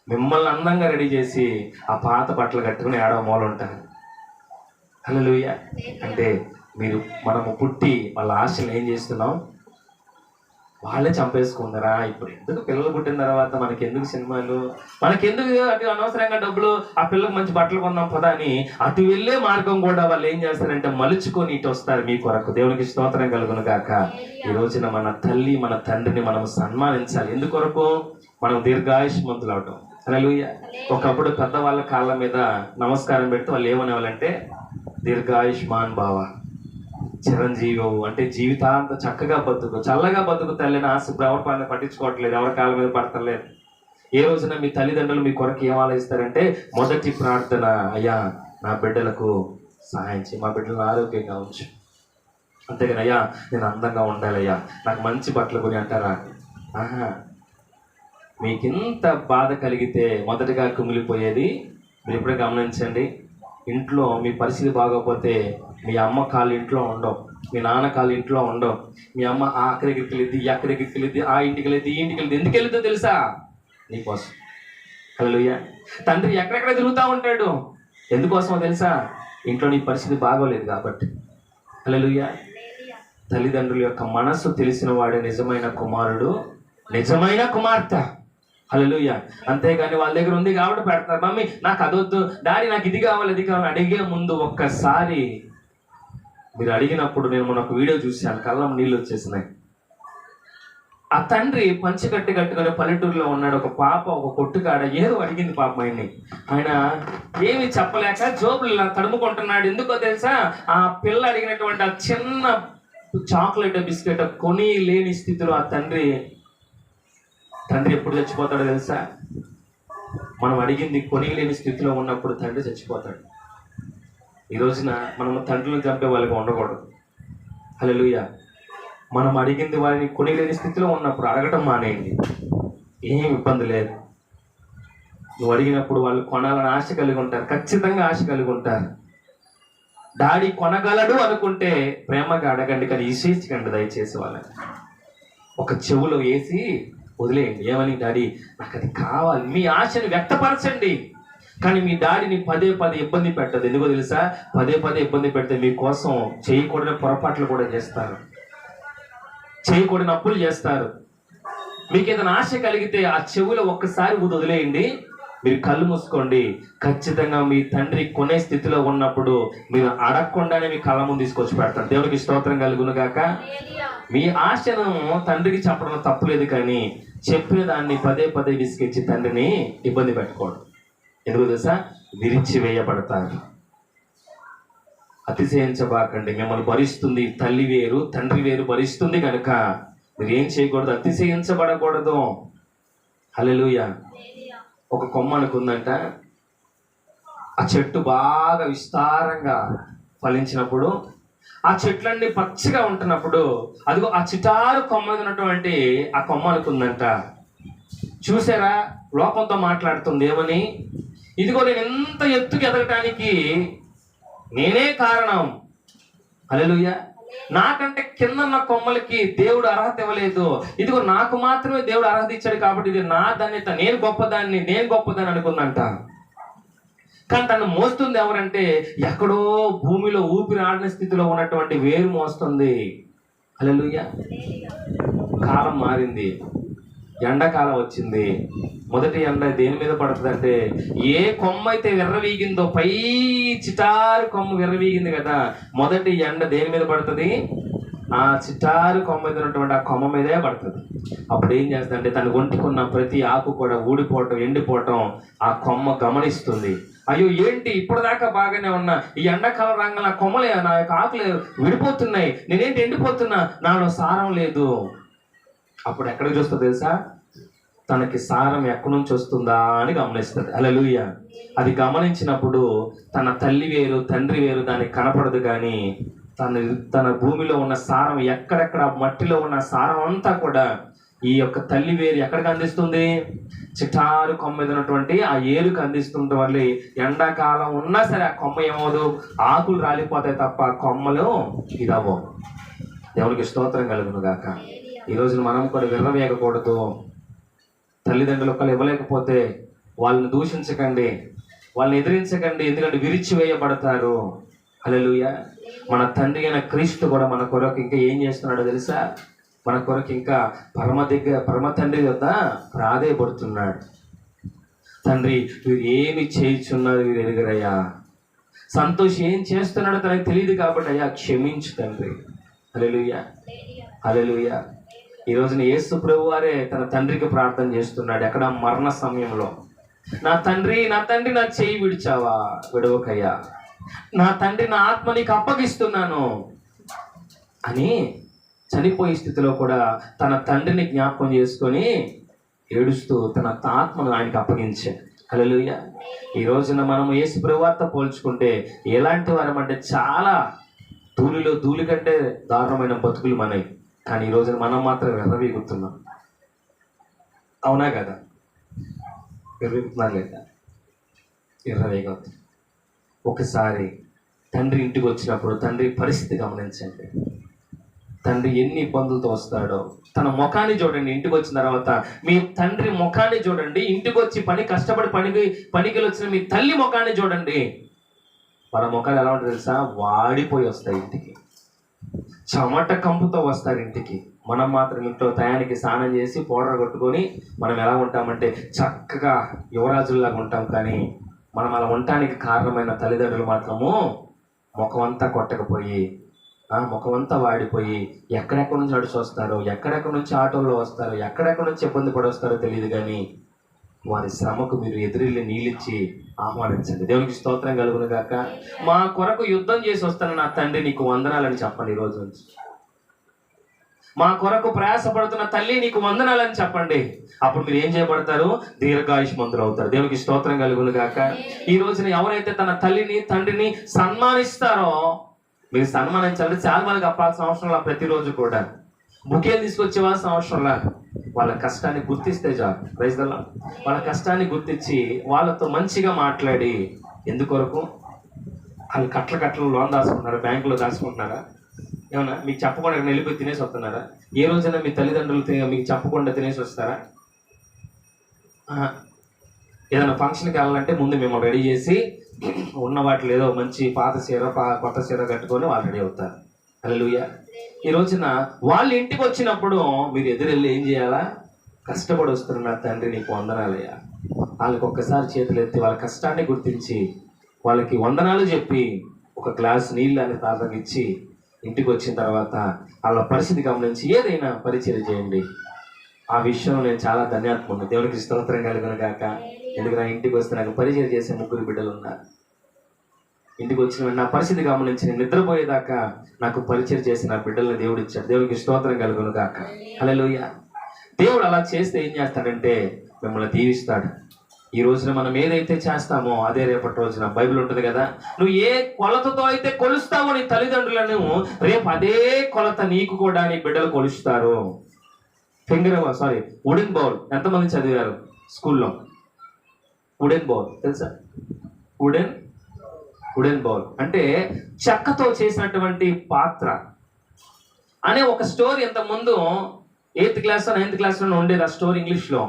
మిమ్మల్ని అందంగా రెడీ చేసి ఆ పాత బట్టలు కట్టుకుని ఏడవ మూల ఉంటారు. హల్లెలూయా. అంటే మనము పుట్టి వాళ్ళ ఆశలు ఏం చేస్తున్నాం? వాళ్ళే చంపేసుకున్నారా? ఇప్పుడు ఎందుకు పిల్లలు పుట్టిన తర్వాత మనకెందుకు సినిమాలు, మనకెందుకు అటు అనవసరంగా డబ్బులు, ఆ పిల్లలకు మంచి బట్టలు కొందాం పదా అని అటు వెళ్ళే మార్గం కూడా వాళ్ళు ఏం చేస్తారంటే మలుచుకొని ఇటు వస్తారు మీ కొరకు. దేవునికి స్తోత్రం కలుగును గాక. ఈ రోజున మన తల్లి మన తండ్రిని మనం సన్మానించాలి. ఎందుకొరకు? మనం దీర్ఘాయుష్మంతులు అవటం. హల్లెలూయా. ఒకప్పుడు పెద్దవాళ్ళ కాళ్ళ మీద నమస్కారం పెడితే వాళ్ళు ఏమనేవాళ్ళంటే దీర్ఘాయుష్మాన్ బావ, చిరంజీవి అంటే జీవితాంతం చక్కగా బతుకు, చల్లగా బతుకు తల్లిని ఆశ. ఇప్పుడు ఎవరి పని పట్టించుకోవట్లేదు, ఎవరి కాళ్ళ మీద పడతలేదు. ఏ రోజున మీ తల్లిదండ్రులు మీ కొరకు ఏం ఆలోచిస్తారంటే మొదటి ప్రార్థన, అయ్యా నా బిడ్డలకు సహాయం చేయి, మా బిడ్డలను ఆరోగ్యంగా ఉంచు. అంతేగాని అయ్యా నేను అందంగా ఉండాలయ్యా, నాకు మంచి బట్టలు కొని అంటారా? ఆహా. మీకింత బాధ కలిగితే మొదటగా కుమిలిపోయేది మీరు ఎప్పుడే గమనించండి. ఇంట్లో మీ పరిస్థితి బాగోకపోతే మీ అమ్మ కాళ్ళు ఇంట్లో ఉండవు, మీ నాన్న కాళ్ళు ఇంట్లో ఉండవు. మీ అమ్మ అక్కడికి వెళ్ళిద్ది, ఎక్కడికి వెళ్ళిద్ది, ఆ ఇంటికి వెళ్ళిద్ది, ఈ ఇంటికి వెళ్ళిద్ది. ఎందుకు వెళ్తుందో తెలుసా? నీకోసం. హల్లెలూయా. తండ్రి ఎక్కడెక్కడ తిరుగుతూ ఉంటాడు, ఎందుకోసమో తెలుసా? ఇంట్లో నీ పరిస్థితి బాగోలేదు కాబట్టి. హల్లెలూయా. తల్లిదండ్రుల యొక్క మనస్సు తెలిసిన వాడే నిజమైన కుమారుడు, నిజమైన కుమార్తె. హల్లెలూయా. అంతేగాని వాళ్ళ దగ్గర ఉంది కాబట్టి పెడతారు. మమ్మీ నాకు అదొద్దు, డాడీ నాకు ఇది కావాలి, అది కావాలి. అడిగే ముందు ఒక్కసారి మీరు అడిగినప్పుడు, నేను మొన్న ఒక వీడియో చూశాను, కళ్ళం నీళ్ళు వచ్చేసినాయి. ఆ తండ్రి పంచకట్టి కట్టుకుని పల్లెటూరులో ఉన్నాడు. ఒక పాప ఒక కొట్టుకాడ ఏదో అడిగింది పాప ఆయన ఏమి చెప్పలేక జోబులు తడుముకుంటున్నాడు. ఎందుకో తెలుసా? ఆ పిల్ల అడిగినటువంటి ఆ చిన్న చాక్లెట్ బిస్కెట్ కొని లేని స్థితిలో ఆ తండ్రి ఎప్పుడు చచ్చిపోతాడో తెలుసా? మనం అడిగింది కొనిలేని స్థితిలో ఉన్నప్పుడు తండ్రి చచ్చిపోతాడు. ఈ రోజున మనం తండ్రులను చంపే వాళ్ళకి ఉండకూడదు. హల్లెలూయా. మనం అడిగింది వారిని కొనిలేని స్థితిలో ఉన్నప్పుడు అడగటం మానేయండి, ఏం ఇబ్బంది లేదు. నువ్వు అడిగినప్పుడు వాళ్ళు కొనాలని ఆశ కలిగి ఉంటారు, ఖచ్చితంగా ఆశ కలిగి ఉంటారు. డాడీ కొనగలడు అనుకుంటే ప్రేమగా అడగండి, కానీ ఇసేయకండి దయచేసి. వాళ్ళని ఒక చెవులో వేసి వదిలేయండి. ఏమని? డాడీ నాకు అది కావాలి. మీ ఆశని వ్యక్తపరచండి, కానీ మీ డాడీని పదే పదే ఇబ్బంది పెట్టదు. ఎందుకో తెలుసా? పదే పదే ఇబ్బంది పెడితే మీకోసం చేయకూడని పొరపాట్లు కూడా చేస్తారు, చేయకూడని అప్పులు చేస్తారు. మీకు ఏదైనా ఆశ కలిగితే ఆ చెవులో ఒక్కసారి వదిలేయండి, మీరు కళ్ళు మూసుకోండి. ఖచ్చితంగా మీ తండ్రి కొనే స్థితిలో ఉన్నప్పుడు మీరు అడగకుండానే మీ కళ్ళ ముందు తీసుకొచ్చి పెడతారు. దేవుడికి స్తోత్రం కలుగును గాక. మీ ఆశను తండ్రికి చెప్పడం తప్పులేదు, కానీ చెప్పిన దాన్ని పదే పదే విసిగించి తండ్రిని ఇబ్బంది పెట్టుకోవడం. ఎందుకు తెలుసా? విరిచి వేయబడతారు. అతిశయించబాకండి. మిమ్మల్ని భరిస్తుంది తల్లి వేరు, తండ్రి వేరు భరిస్తుంది కనుక మీరు ఏం చేయకూడదు, అతిశయించబడకూడదు. హల్లెలూయా. ఒక కొమ్మ అనుకుందంట, ఆ చెట్టు బాగా విస్తారంగా ఫలించినప్పుడు, ఆ చెట్లన్నీ పచ్చగా ఉంటున్నప్పుడు, అదిగో ఆ చిటారు కొమ్మ ఉన్నటువంటి ఆ కొమ్మ అనుకుందంట, చూసారా లోకంతో మాట్లాడుతుంది ఏమని? ఇదిగో నేను ఎంత ఎత్తుకు ఎదగటానికి నేనే కారణం. హల్లెలూయా. నాకంటే కిందన్న కొమ్మలకి దేవుడు అర్హత ఇవ్వలేదు, ఇదిగో నాకు మాత్రమే దేవుడు అర్హత ఇచ్చాడు, కాబట్టి ఇది నా ధన్యత, నేను గొప్పదాన్ని అనుకుందంట. కానీ తను మోస్తుంది ఎవరంటే ఎక్కడో భూమిలో ఊపిరి ఆడిన స్థితిలో ఉన్నటువంటి వేరు మోస్తుంది. హల్లెలూయా. కాలం మారింది, ఎండాకాలం వచ్చింది. మొదటి ఎండ దేని మీద పడుతుంది అంటే, ఏ కొమ్మ అయితే విర్రవీగిందో, పై చిటారు కొమ్మ విర్రవీగింది కదా, మొదటి ఎండ దేని మీద పడుతుంది? ఆ చిటారు కొమ్మ మీద ఉన్నటువంటి ఆ కొమ్మ మీదే పడుతుంది. అప్పుడు ఏం చేస్తుందంటే, తను ఒంటికున్న ప్రతి ఆకు కూడా ఊడిపోవటం, ఎండిపోవటం ఆ కొమ్మ గమనిస్తుంది. అయ్యో ఏంటి ఇప్పటిదాకా బాగానే ఉన్నా, ఈ ఎండాకాలం రాగానే నా కొమ్మలే, నా యొక్క ఆకులు విడిపోతున్నాయి, నేనేంటి ఎండిపోతున్నా, నాలో సారం లేదు. అప్పుడు ఎక్కడికి చూస్తుంది తెలుసా? తనకి సారం ఎక్కడి నుంచి వస్తుందా అని గమనిస్తుంది. హల్లెలూయా. అది గమనించినప్పుడు తన తల్లి వేరు తండ్రి వేరు దానికి కనపడదు, కానీ తన భూమిలో ఉన్న సారం, ఎక్కడెక్కడ మట్టిలో ఉన్న సారం అంతా కూడా ఈ యొక్క తల్లి వేరు ఎక్కడికి అందిస్తుంది? చిటారు కొమ్మ మీద ఉన్నటువంటి ఆ ఏరుకు అందిస్తుంటే వల్ల ఎండాకాలం ఉన్నా సరే ఆ కొమ్మ ఏమవుదు, ఆకులు రాలిపోతాయి తప్ప కొమ్మలు ఇదవ్వవు. దేవునికి స్తోత్రం కలుగును గాక. ఈ రోజున మనం కూడా విర్రవేయకూడదు. తల్లిదండ్రులు ఒకళ్ళు ఇవ్వలేకపోతే వాళ్ళని దూషించకండి, వాళ్ళని ఎదిరించకండి, ఎందుకంటే విరిచి వేయబడతారు. హల్లెలూయా. మన తండ్రి అయిన క్రీస్తు కూడా మన కొరకు ఇంకా ఏం చేస్తున్నాడో తెలుసా? మన కొరకు ఇంకా పరమ తండ్రి వద్ద ప్రాధేయపడుతున్నాడు. తండ్రి వీరు ఏమి చేయుచున్నారు వీరు ఎరుగరయ్యా, సంతోష్ ఏం చేస్తున్నాడో తనకు తెలియదు కాబట్టి అయ్యా క్షమించు తండ్రి. హల్లెలూయా. హల్లెలూయా. ఈ రోజున యేసు ప్రభు వారే తన తండ్రికి ప్రార్థన చేస్తున్నాడు. ఎక్కడ? మరణ సమయంలో, నా తండ్రి నా చేయి విడిచావా, విడవకయ్యా, నా తండ్రి నా ఆత్మ నీకు అప్పగిస్తున్నాను అని చనిపోయే స్థితిలో కూడా తన తండ్రిని జ్ఞాపకం చేసుకొని ఏడుస్తూ తన ఆత్మను ఆయనకి అప్పగించాడు. హల్లెలూయా. ఈ రోజున మనం యేసు ప్రభువుతో పోల్చుకుంటే ఎలాంటి వారం అంటే చాలా ధూళి కంటే దారుణమైన బతుకులు మనవి. కానీ ఈ రోజున మనం మాత్రం ఎర్రవీగుతున్నాం. అవునా కదా? ఎర్రవీగుతున్నాం లేదా? ఎర్రవేగవుతుంది. ఒకసారి తండ్రి ఇంటికి వచ్చినప్పుడు తండ్రి పరిస్థితి గమనించండి. తండ్రి ఎన్ని ఇబ్బందులతో వస్తాడో. తన ముఖాన్ని చూడండి. ఇంటికి వచ్చిన తర్వాత మీ తండ్రి ముఖాన్ని చూడండి. ఇంటికి వచ్చి కష్టపడి పనికి వచ్చిన మీ తల్లి ముఖాన్ని చూడండి. వాళ్ళ ముఖాలు ఎలా ఉంటుంది తెలుసా? వాడిపోయి వస్తాయి ఇంటికి. చెమట కంపుతో వస్తారు ఇంటికి. మనం మాత్రం ఇంట్లో టయానికి స్నానం చేసి పౌడర్ కొట్టుకొని మనం ఎలా ఉంటామంటే చక్కగా యువరాజుల్లాగా ఉంటాం. కానీ మనం అలా ఉండటానికి కారణమైన తల్లిదండ్రులు మాత్రము ముఖమంతా కొట్టకపోయి, ముఖమంతా వాడిపోయి ఎక్కడెక్కడి నుంచి నడిచి వస్తారో, ఎక్కడెక్కడి నుంచి ఆటోల్లో వస్తారో, ఎక్కడెక్కడి నుంచి ఇబ్బంది పడి వస్తారో తెలియదు. కానీ వారి శ్రమకు మీరు ఎదురెళ్ళి నీళ్ళిచ్చి ఆహ్వానించండి. దేవునికి స్తోత్రం కలుగును గాక. మా కొరకు యుద్ధం చేసి వస్తాను నా తండ్రి నీకు వందనాలని చెప్పండి. ఈ రోజు నుంచి మా కొరకు ప్రయాసపడుతున్న తల్లి నీకు వందనాలని చెప్పండి. అప్పుడు మీరు ఏం చేయబడతారు? దీర్ఘాయుష్మంతులు అవుతారు. దేవునికి స్తోత్రం కలుగును గాక. ఈ రోజున ఎవరైతే తన తల్లిని తండ్రిని సన్మానిస్తారో మీరు సన్మానించాలంటే చాలా మందికి అప్పాల్సిన అవసరంలా. ప్రతిరోజు కూడా బుకేలు తీసుకొచ్చేవాల్సిన అవసరంలా. వాళ్ళ కష్టాన్ని గుర్తిస్తే చాలు. Praise the lord. వాళ్ళ కష్టాన్ని గుర్తించి వాళ్ళతో మంచిగా మాట్లాడి, ఎందుకొరకు వాళ్ళు కట్టలు లోన్ దాచుకుంటున్నారా? బ్యాంకులో దాచుకుంటున్నారా? ఏమన్నా మీకు చెప్పకుండా వెళ్ళిపోయి తినేసి వస్తున్నారా? ఏ రోజైనా మీ తల్లిదండ్రులు మీకు చెప్పకుండా తినేసి వస్తారా? ఏదైనా ఫంక్షన్కి వెళ్ళాలంటే ముందు మేము రెడీ చేసి ఉన్న వాటిలో ఏదో మంచి పాత చీర కొత్త చీర కట్టుకొని వాళ్ళు రెడీ అవుతారు. హల్లెలూయా. ఈ రోజున వాళ్ళు ఇంటికి వచ్చినప్పుడు మీరు ఎదురెళ్ళి ఏం చేయాలా? కష్టపడి వస్తున్న తండ్రి నీకు వందనాలయ్యా. వాళ్ళకి ఒక్కసారి చేతులు ఎత్తి వాళ్ళ కష్టాన్ని గుర్తించి వాళ్ళకి వందనాలు చెప్పి ఒక గ్లాస్ నీళ్ళని తాగనిచ్చి ఇంటికి వచ్చిన తర్వాత వాళ్ళ పరిస్థితి గమనించి ఏదైనా పరిచయం చేయండి. ఆ విషయంలో నేను చాలా ధన్యవాదం. దేవునికి స్తోత్రం కలుగును గాక. ఎందుకు నా ఇంటికి వస్తే నాకు పరిచయం చేసే 3 బిడ్డలు ఉన్నారు. ఇంటికి వచ్చిన నా పరిస్థితి గమనించి నేను నిద్రపోయేదాకా నాకు పరిచయం చేసి నా బిడ్డల్ని దేవుడు ఇచ్చాడు. దేవునికి స్తోత్రం కలుగును గాక. హల్లెలూయా. దేవుడు అలా చేస్తే ఏం చేస్తాడంటే మిమ్మల్ని దీవిస్తాడు. ఈ రోజున మనం ఏదైతే చేస్తామో అదే రేపటి రోజున బైబిల్ ఉంటుంది కదా, నువ్వు ఏ కొలతతో అయితే కొలుస్తావో నీ తల్లిదండ్రులను, రేపు అదే కొలత నీకు కూడా నీ బిడ్డలు కొలుస్తారు. వుడెన్ బౌల్ ఎంతమంది చదివారు స్కూల్లో? వుడెన్ బౌల్ తెలుసా? వుడెన్ బౌల్ అంటే చెక్కతో చేసినటువంటి పాత్ర అనే ఒక స్టోరీ ఇంత ముందు 8th క్లాస్ 9th క్లాస్లో ఉండేది. ఆ స్టోరీ ఇంగ్లీష్లో.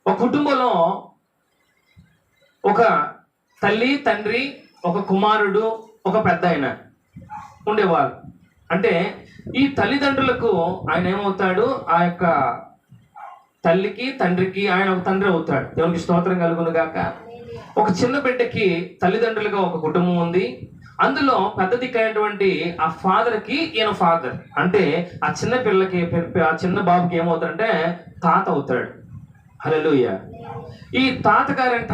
ఒక కుటుంబంలో ఒక తల్లి తండ్రి, ఒక కుమారుడు, ఒక పెద్ద ఆయన ఉండేవారు. అంటే ఈ తల్లిదండ్రులకు ఆయన ఏమవుతాడు? ఆ యొక్క తల్లికి తండ్రికి ఆయన ఒక తండ్రి అవుతాడు. దేవునికి స్తోత్రం కలుగును గాక. ఒక చిన్న బిడ్డకి తల్లిదండ్రులుగా ఒక కుటుంబం ఉంది. అందులో పెద్ద దిక్కైనటువంటి ఆ ఫాదర్కి ఈయన ఫాదర్. అంటే ఆ చిన్న పిల్లకి, ఆ చిన్న బాబుకి ఏమవుతాడంటే తాత అవుతాడు. హల్లెలూయా. ఈ తాతగారంట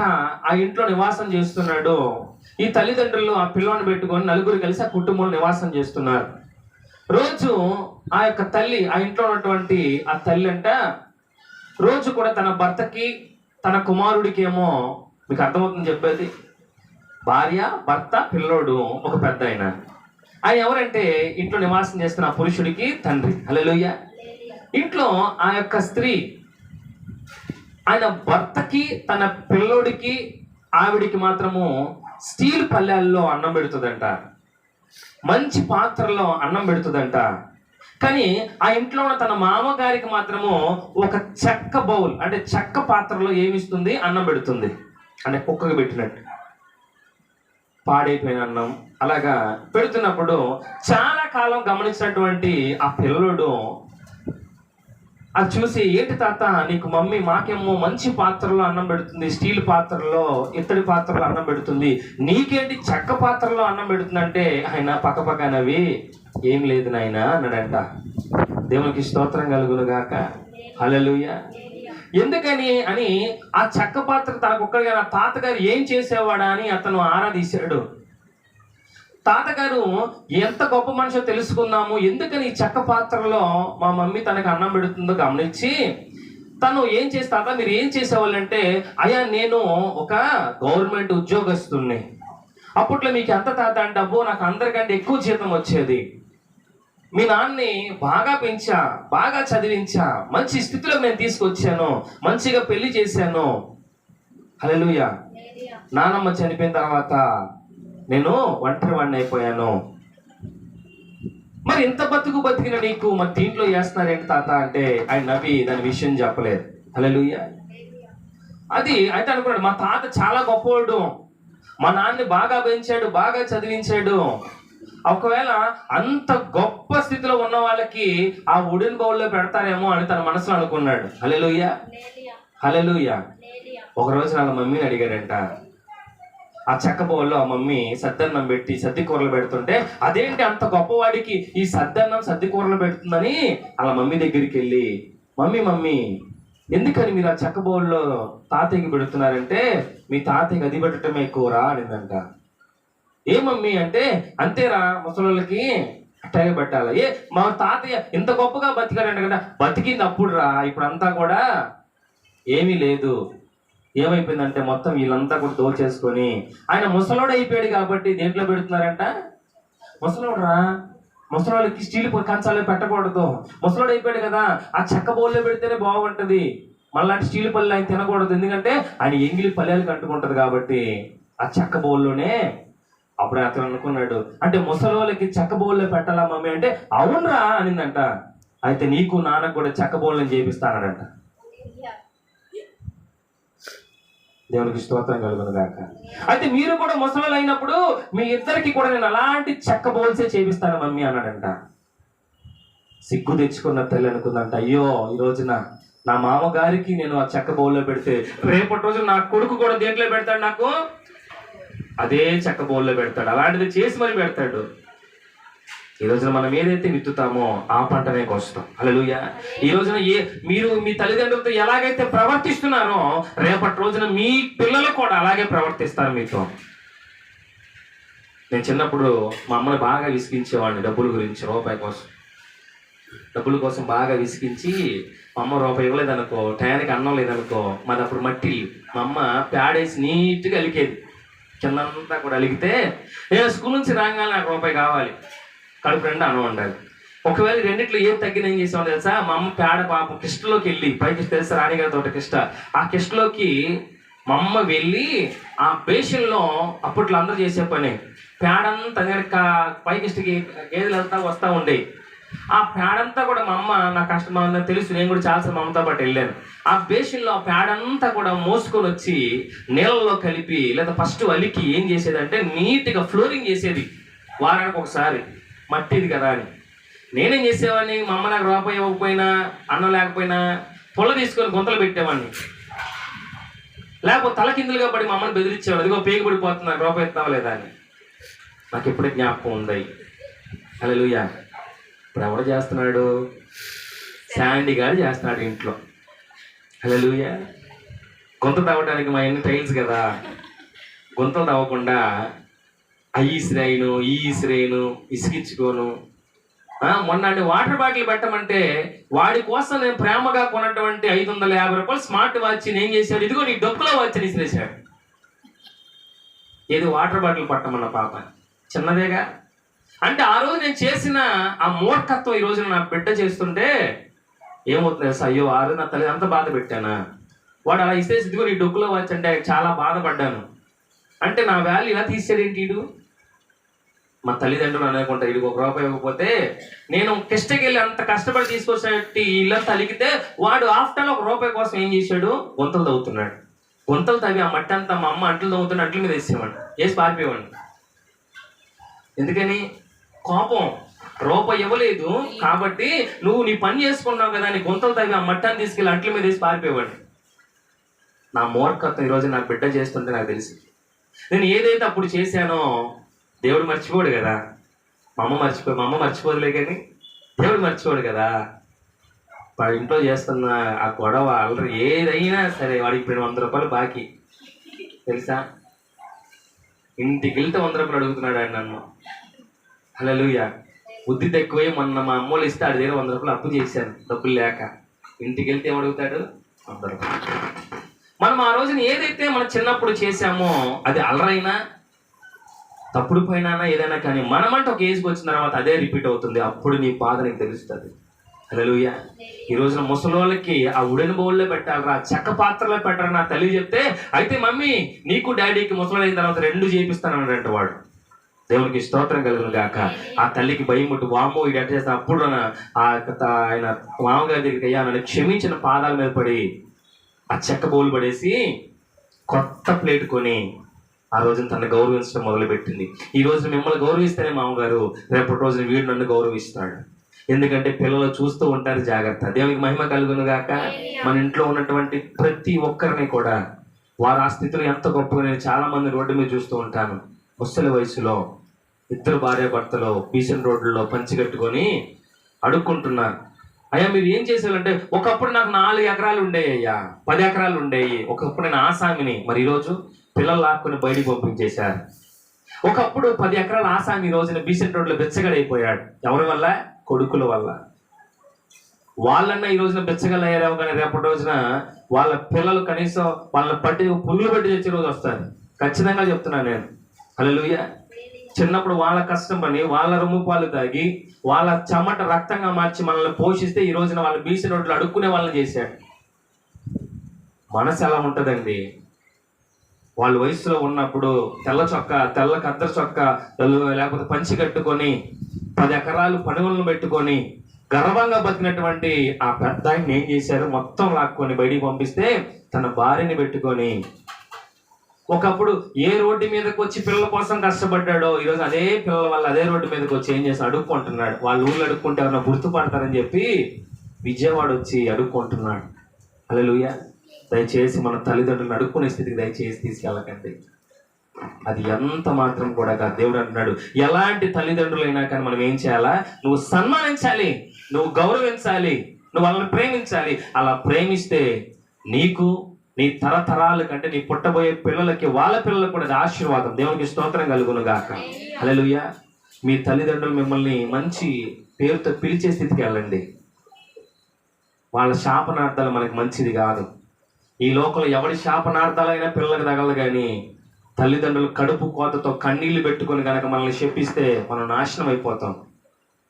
ఆ ఇంట్లో నివాసం చేస్తున్నాడు. ఈ తల్లిదండ్రులు ఆ పిల్లని పెట్టుకొని నలుగురు కలిసి ఆ కుటుంబంలో నివాసం చేస్తున్నారు. రోజు ఆ యొక్క తల్లి, ఆ ఇంట్లో ఉన్నటువంటి ఆ తల్లి అంట రోజు కూడా తన భర్తకి, తన కుమారుడికి ఏమో, మీకు అర్థమవుతుంది చెప్పేది, భార్య, భర్త, పిల్లోడు, ఒక పెద్ద ఆయన. ఆయన ఎవరంటే ఇంట్లో నివాసం చేస్తున్న ఆ పురుషుడికి తండ్రి. హల్లెలూయా. ఇంట్లో ఆ యొక్క స్త్రీ ఆయన భర్తకి, తన పిల్లోడికి, ఆవిడికి మాత్రము స్టీల్ పల్లెల్లో అన్నం పెడుతుందంట. మంచి పాత్రలో అన్నం పెడుతుందంట. కానీ ఆ ఇంట్లో ఉన్న తన మామగారికి మాత్రము ఒక చెక్క బౌల్, అంటే చెక్క పాత్రలో ఏమిస్తుంది? అన్నం పెడుతుంది. అంటే కుక్కకు పెట్టినట్టు పాడైపోయిన అన్నం అలాగా పెడుతున్నప్పుడు చాలా కాలం గమనించినటువంటి ఆ పిల్లోడు అది చూసి, ఏంటి తాత నీకు మమ్మీ మాకేమో మంచి పాత్రలో అన్నం పెడుతుంది, స్టీల్ పాత్రలో, ఇత్తడి పాత్రలో అన్నం పెడుతుంది, నీకేంటి చెక్క పాత్రలో అన్నం పెడుతుందంటే ఆయన పక్కపక్కనవి ఏం లేదు నాయన అన్నాడంట. దేవునికి స్తోత్రం కలుగును గాక. హల్లెలూయా. ఎందుకని అని ఆ చెక్క పాత్ర తనకొక్కడిగా నా తాతగారు ఏం చేసేవాడా అని అతను ఆరా తీశాడు. తాతగారు ఎంత గొప్ప మనిషో తెలుసుకుందాము, ఎందుకని ఈ చెక్క పాత్రలో మా మమ్మీ తనకు అన్నం పెడుతుందో గమనించి తను ఏం చేస్తా, మీరు ఏం చేసేవాళ్ళంటే, అయ్యా నేను ఒక గవర్నమెంట్ ఉద్యోగస్తుని, అప్పట్లో మీకు ఎంత తాత అంటే, అబ్బో నాకు అందరికంటే ఎక్కువ జీతం వచ్చేది, మీ నాన్నని బాగా పెంచా, బాగా చదివించా, మంచి స్థితిలో నేను తీసుకొచ్చాను, మంచిగా పెళ్లి చేశాను, హల్లెలూయా. నానమ్మ చనిపోయిన తర్వాత నేను ఒంటరి వాడిని అయిపోయాను, మరి ఇంత బతికిన నీకు మరి దీంట్లో చేస్తున్నారేంటి తాత అంటే, ఆయన నవ్వి దాని విషయం చెప్పలేదు. హల్లెలూయా. అది అయితే అనుకున్నాడు, మా తాత చాలా గొప్పవాడు, మా నాన్నని బాగా పెంచాడు, బాగా చదివించాడు. ఒకవేళ అంత గొప్ప స్థితిలో ఉన్న వాళ్ళకి ఆ వుడెన్ బౌల్లో పెడతారేమో అని తన మనసులో అనుకున్నాడు. హల్లెలూయా, హల్లెలూయా. ఒక రోజు వాళ్ళ మమ్మీని అడిగాడంట, ఆ చెక్క బౌల్లో ఆ మమ్మీ సద్దన్నం పెట్టి సద్ది కూరలు పెడుతుంటే, అదేంటి అంత గొప్పవాడికి ఈ సద్దన్నం సద్ది కూరలు పెడుతుందని వాళ్ళ మమ్మీ దగ్గరికి వెళ్ళి, మమ్మీ ఎందుకని మీరు ఆ చెక్క బౌల్లో తాతయ్యకి పెడుతున్నారంటే, మీ తాతయ్యకి అది పెట్టడమే కూర అనిందంట. ఏ మమ్మీ అంటే, అంతేరా ముసలోళ్ళకి అట్టగే పెట్టాలి. మా తాతయ్య ఇంత గొప్పగా బతికాడంట కదా, బతికింది అప్పుడు రా, ఇప్పుడు అంతా కూడా ఏమీ లేదు. ఏమైపోయిందంటే మొత్తం వీళ్ళంతా కూడా దోచేసుకొని ఆయన ముసలోడు అయిపోయాడు కాబట్టి దేంట్లో పెడుతున్నారంట, ముసలోడు రా, ముసలోళ్ళకి స్టీల్ కంచాలు పెట్టకూడదు, ముసలోడు అయిపోయాడు కదా, ఆ చెక్క బౌల్లో పెడితేనే బాగుంటది, మళ్ళీ స్టీల్ పల్లెలు ఆయన తినకూడదు, ఎందుకంటే ఆయన ఎంగిలి పల్లెలు కట్టుకుంటది కాబట్టి ఆ చెక్క బౌల్లోనే. అప్పుడు అతను అనుకున్నాడు, అంటే ముసలోళ్ళకి చెక్క బౌల్లో పెట్టాలా మమ్మీ అంటే, అవునరా అనిందంట. అయితే నీకు నాన్నకు కూడా చెక్క బౌల్ని చేపిస్తానంట. దేవునికి స్తోత్రం కలుగును గాక. అయితే మీరు కూడా ముసలోళ్ళు అయినప్పుడు మీ ఇద్దరికి కూడా నేను అలాంటి చెక్క బౌల్సే చేపిస్తాను మమ్మీ అన్నాడంట. సిగ్గు తెచ్చుకున్న తల్లి అనుకుందంట, అయ్యో ఈ రోజున నా మామగారికి నేను ఆ చెక్క బౌల్లో పెడితే రేపటి రోజు నా కొడుకు కూడా దేంట్లో పెడతాడు, నాకు అదే చెక్క బౌల్లో పెడతాడు, అలాంటిది చేసి మరి పెడతాడు. ఈ రోజున మనం ఏదైతే విత్తుతామో ఆ పంటనే కోస్తాం. హల్లెలూయా. ఈ రోజున మీరు మీ తల్లిదండ్రులతో ఎలాగైతే ప్రవర్తిస్తున్నారో రేపటి రోజున మీ పిల్లలు కూడా అలాగే ప్రవర్తిస్తారు మీతో. నేను చిన్నప్పుడు మా అమ్మని బాగా విసిగించేవాడిని, డబ్బుల గురించి, డబ్బుల కోసం బాగా విసిగించి, మా అమ్మ రూపాయి ఇవ్వలేదనుకో, టయానికి అన్నం లేదనుకో, మాది అప్పుడు మట్టి, మా అమ్మ ప్యాడేసి నీట్గా అలికేది, కిందంతా కూడా అలిగితే నేను స్కూల్ నుంచి రాగానే నాకు రూపాయి కావాలి, కడుపు రెండు అన్నం ఉండాలి. ఒకవేళ రెండిట్లో ఏం తగ్గిన ఏం చేసామో తెలుసా, మా అమ్మ పేడ పాపం కిష్టలోకి వెళ్ళి, పైకి తెలుసా రాణిగారి తోట కిష్ట, ఆ కిష్టలోకి మా అమ్మ వెళ్ళి ఆ బేషన్లో, అప్పట్లో అందరూ చేసే పని, పేడంతా కనుక పైకిష్టకి గేదెలు వెళ్తా వస్తూ ఉండే, ఆ పేడంతా కూడా మా అమ్మ, నా కష్టం తెలుసు, నేను కూడా చాలాసార్లు మా అమ్మతో పాటు వెళ్ళాను, ఆ బేషన్లో ఆ పేడంతా కూడా మోసుకొని వచ్చి నీళ్ళలో కలిపి లేదా ఫస్ట్ అలికి ఏం చేసేదంటే నీట్గా ఫ్లోరింగ్ చేసేది, వారానికి ఒకసారి, మట్టిది కదా అని. నేనేం చేసేవాడిని, మా అమ్మ నాకు రూపాయి ఇవ్వకపోయినా, అన్నం లేకపోయినా పొల తీసుకొని గుంతలు పెట్టేవాడిని, లేకపోతే తలకిందులుగా పడి మా అమ్మని బెదిరించేవాడు, అదిగో పేగు పడిపోతుంది, నాకు రూపాయి ఇస్తావా లేదా అని. నాకు ఎప్పుడే జ్ఞాపకం ఉంది. హల్లెలూయా. ఇప్పుడు ఎవరు చేస్తున్నాడు, శాండీ గారు చేస్తున్నాడు ఇంట్లో. హల్లెలూయా. గుంత తవ్వడానికి మా ఎన్ని టైల్స్ కదా, గుంతలు తవ్వకుండా ఈ ఇసిరేను ఇసికించుకోను. మొన్న వాటర్ బాటిల్ పెట్టమంటే వాడి కోసం నేను ప్రేమగా కొన్నటువంటి 550 రూపాయలు స్మార్ట్ వాచ్ ఏం చేశాడు, ఇదిగో నీ డొక్కులో వాచ్ ఇసిరేశాడు. ఏది వాటర్ బాటిల్ పట్టమన్న పాప, చిన్నదేగా. అంటే ఆ రోజు నేను చేసిన ఆ మూర్ఖత్వం ఈ రోజు నా బిడ్డ చేస్తుంటే ఏమవుతుంది సార్, అయ్యో ఆ రోజు నా తల్లి అంత బాధ పెట్టానా, వాడు అలా ఇసేసి ఇదిగో నీ డొక్కులో వాచ్ అంటే చాలా బాధపడ్డాను. అంటే నా వాల్యూ ఇలా తీసాడేంటి వీడు. మా తల్లిదండ్రులు అనుకుంటా, వీడికి ఒక రూపాయి ఇవ్వకపోతే, నేను కిష్టకెళ్ళి అంత కష్టపడి తీసుకొచ్చినట్టు ఇల్లంతా అలిగితే వాడు ఆఫ్టర్ ఒక రూపాయి కోసం ఏం చేశాడు, గుంతలు తవ్వుతున్నాడు. గుంతలు తవ్వి ఆ మట్టి అంతా మా అమ్మ అంట్లు తవ్వుతున్న అంట్ల మీద వేసి పారిపోయేవాడు. ఎందుకని, కోపం, రూపాయి ఇవ్వలేదు కాబట్టి నువ్వు నీ పని చేసుకున్నావు కదా అని గుంతలు తవ్వి ఆ మట్టాన్ని తీసుకెళ్ళి అంట్ల మీద వేసి పారిపోయేవాడు. నా మూర్ఖత్వం ఈరోజు నాకు బిడ్డ చేస్తుంటే నాకు తెలిసి, నేను ఏదైతే అప్పుడు చేశానో దేవుడు మర్చిపోడు కదా, మా అమ్మ మర్చిపోదులే, కానీ దేవుడు మర్చిపోడు కదా. వాడి ఇంట్లో చేస్తున్న ఆ గొడవ అల్లరి ఏదైనా సరే, వాడికి ఇప్పుడు 100 రూపాయలు బాకీ తెలుసా, ఇంటికి వెళ్తే 100 రూపాయలు అడుగుతున్నాడు ఆయన నన్ను. హల్లెలూయా. బుద్ధి తక్కువే, మొన్న మా అమ్మోళ్ళు ఇస్తే ఆడి దగ్గర 100 రూపాయలు అప్పు చేశాను, డబ్బులు లేక. ఇంటికి వెళ్తే ఏమడుగుతాడు, అందరూ మనం ఆ రోజున ఏదైతే మనం చిన్నప్పుడు చేశామో అది అలరైనా తప్పుడు పైన ఏదైనా కానీ మనమంటే ఒక ఏజ్కి వచ్చిన తర్వాత అదే రిపీట్ అవుతుంది. అప్పుడు నీ బాధ నీకు తెలుస్తుంది. హల్లెలూయా. ఈ రోజున ముసలోళ్ళకి ఆ ఉడెన్ బౌల్లో పెట్టాలరా, చెక్క పాత్రలో పెట్టారా నా తల్లి చెప్తే, అయితే మమ్మీ నీకు డాడీకి ముసలు అయిన తర్వాత 2 చేపిస్తానంటే వాడు. దేవునికి స్తోత్రం కలుగును గాక. ఆ తల్లికి భయం ముట్టు, వామో ఇది అట్ట చేస్తా. అప్పుడు ఆయన మామగారి దగ్గరికి అయ్యా నన్ను క్షమించిన పాదాల మీద పడి ఆ చెక్క బౌలు పడేసి కొత్త ప్లేట్ కొని ఆ రోజున తను గౌరవించడం మొదలుపెట్టింది. ఈ రోజున మిమ్మల్ని గౌరవిస్తేనే మామగారు రేపటి రోజున వీడు నన్ను గౌరవిస్తాడు. ఎందుకంటే పిల్లలు చూస్తూ ఉంటారు. జాగ్రత్త. దేవునికి మహిమ కలుగును గాక. మన ఇంట్లో ఉన్నటువంటి ప్రతి ఒక్కరిని కూడా వారు ఆ స్థితిలో ఎంత గొప్పగా, నేను చాలా మంది రోడ్డు మీద చూస్తూ ఉంటాను. ముసలి వయసులో 2 భార్యాభర్తలు బీసెన్ రోడ్లలో పంచి కట్టుకొని అడుక్కుంటున్నారు. అయ్యా మీరు ఏం చేసేవాళ్ళంటే, ఒకప్పుడు నాకు 4 ఎకరాలు ఉండేవి అయ్యా, 10 ఎకరాలు ఉండేవి. ఒకప్పుడు నేను ఆసామిని, మరి ఈరోజు పిల్లలు లాక్కుని బయటికి పంపించేశారు. ఒకప్పుడు 10 ఎకరాల ఆసామి ఈ రోజున బీసెన్ రోడ్లో బెచ్చగడైపోయాడు. ఎవరి వల్ల? కొడుకుల వల్ల. వాళ్ళన్నా ఈ రోజున బెచ్చగలయ్యారేమో, కానీ రేపటి రోజున వాళ్ళ పిల్లలు కనీసం వాళ్ళని పట్టి పుల్లు పెట్టి తెచ్చే రోజు వస్తారు. ఖచ్చితంగా చెప్తున్నాను నేను. హల్లెలూయా. చిన్నప్పుడు వాళ్ళ కష్టం పని, వాళ్ళ రొమ్ము పాలు తాగి, వాళ్ళ చెమట రక్తంగా మార్చి మనల్ని పోషిస్తే ఈ రోజున వాళ్ళ బీసీ రోడ్లు అడుక్కునే వాళ్ళని చేశాడు. మనసు ఎలా ఉంటుందండి? వాళ్ళ వయసులో ఉన్నప్పుడు తెల్ల కద్దరు చొక్కా లేకపోతే పంచి కట్టుకొని 10 ఎకరాలు పనులను పెట్టుకొని గర్వంగా బతికినటువంటి ఆ పెద్ద ఆయన ఏం చేశారు? మొత్తం లాక్కొని బయటికి పంపిస్తే తన భార్యని పెట్టుకొని, ఒకప్పుడు ఏ రోడ్డు మీదకి వచ్చి పిల్లల కోసం కష్టపడ్డాడో ఈరోజు అదే పిల్లల వల్ల అదే రోడ్డు మీదకి వచ్చి ఏం చేసి అడుక్కుంటున్నాడు. వాళ్ళ ఊళ్ళో అడుక్కుంటే ఎవరైనా గుర్తుపడతారని చెప్పి విజయవాడ వచ్చి అడుక్కుంటున్నాడు. హల్లెలూయా. దయచేసి మన తల్లిదండ్రులను అడుక్కునే స్థితికి దయచేసి తీసుకెళ్ళకండి. అది ఎంత మాత్రం కూడా కాదు. దేవుడు అంటున్నాడు, ఎలాంటి తల్లిదండ్రులైనా కానీ మనం ఏం చేయాలా? నువ్వు సన్మానించాలి, నువ్వు గౌరవించాలి, నువ్వు వాళ్ళని ప్రేమించాలి. అలా ప్రేమిస్తే నీకు, నీ తరతరాల కంటే నీ పుట్టబోయే పిల్లలకి, వాళ్ళ పిల్లలకు కూడా అది ఆశీర్వాదం. దేవునికి స్తోత్రం కలుగును గాక. హల్లెలూయా. మీ తల్లిదండ్రులు మిమ్మల్ని మంచి పేరుతో పిలిచే స్థితికి వెళ్ళండి. వాళ్ళ శాపనార్థాలు మనకి మంచిది కాదు. ఈ లోకంలో ఎవరి శాపనార్థాలైనా పిల్లలకు తగలదు, కానీ తల్లిదండ్రులు కడుపు కోతతో కన్నీళ్లు పెట్టుకొని కనుక మనల్ని శపిస్తే మనం నాశనం అయిపోతాం.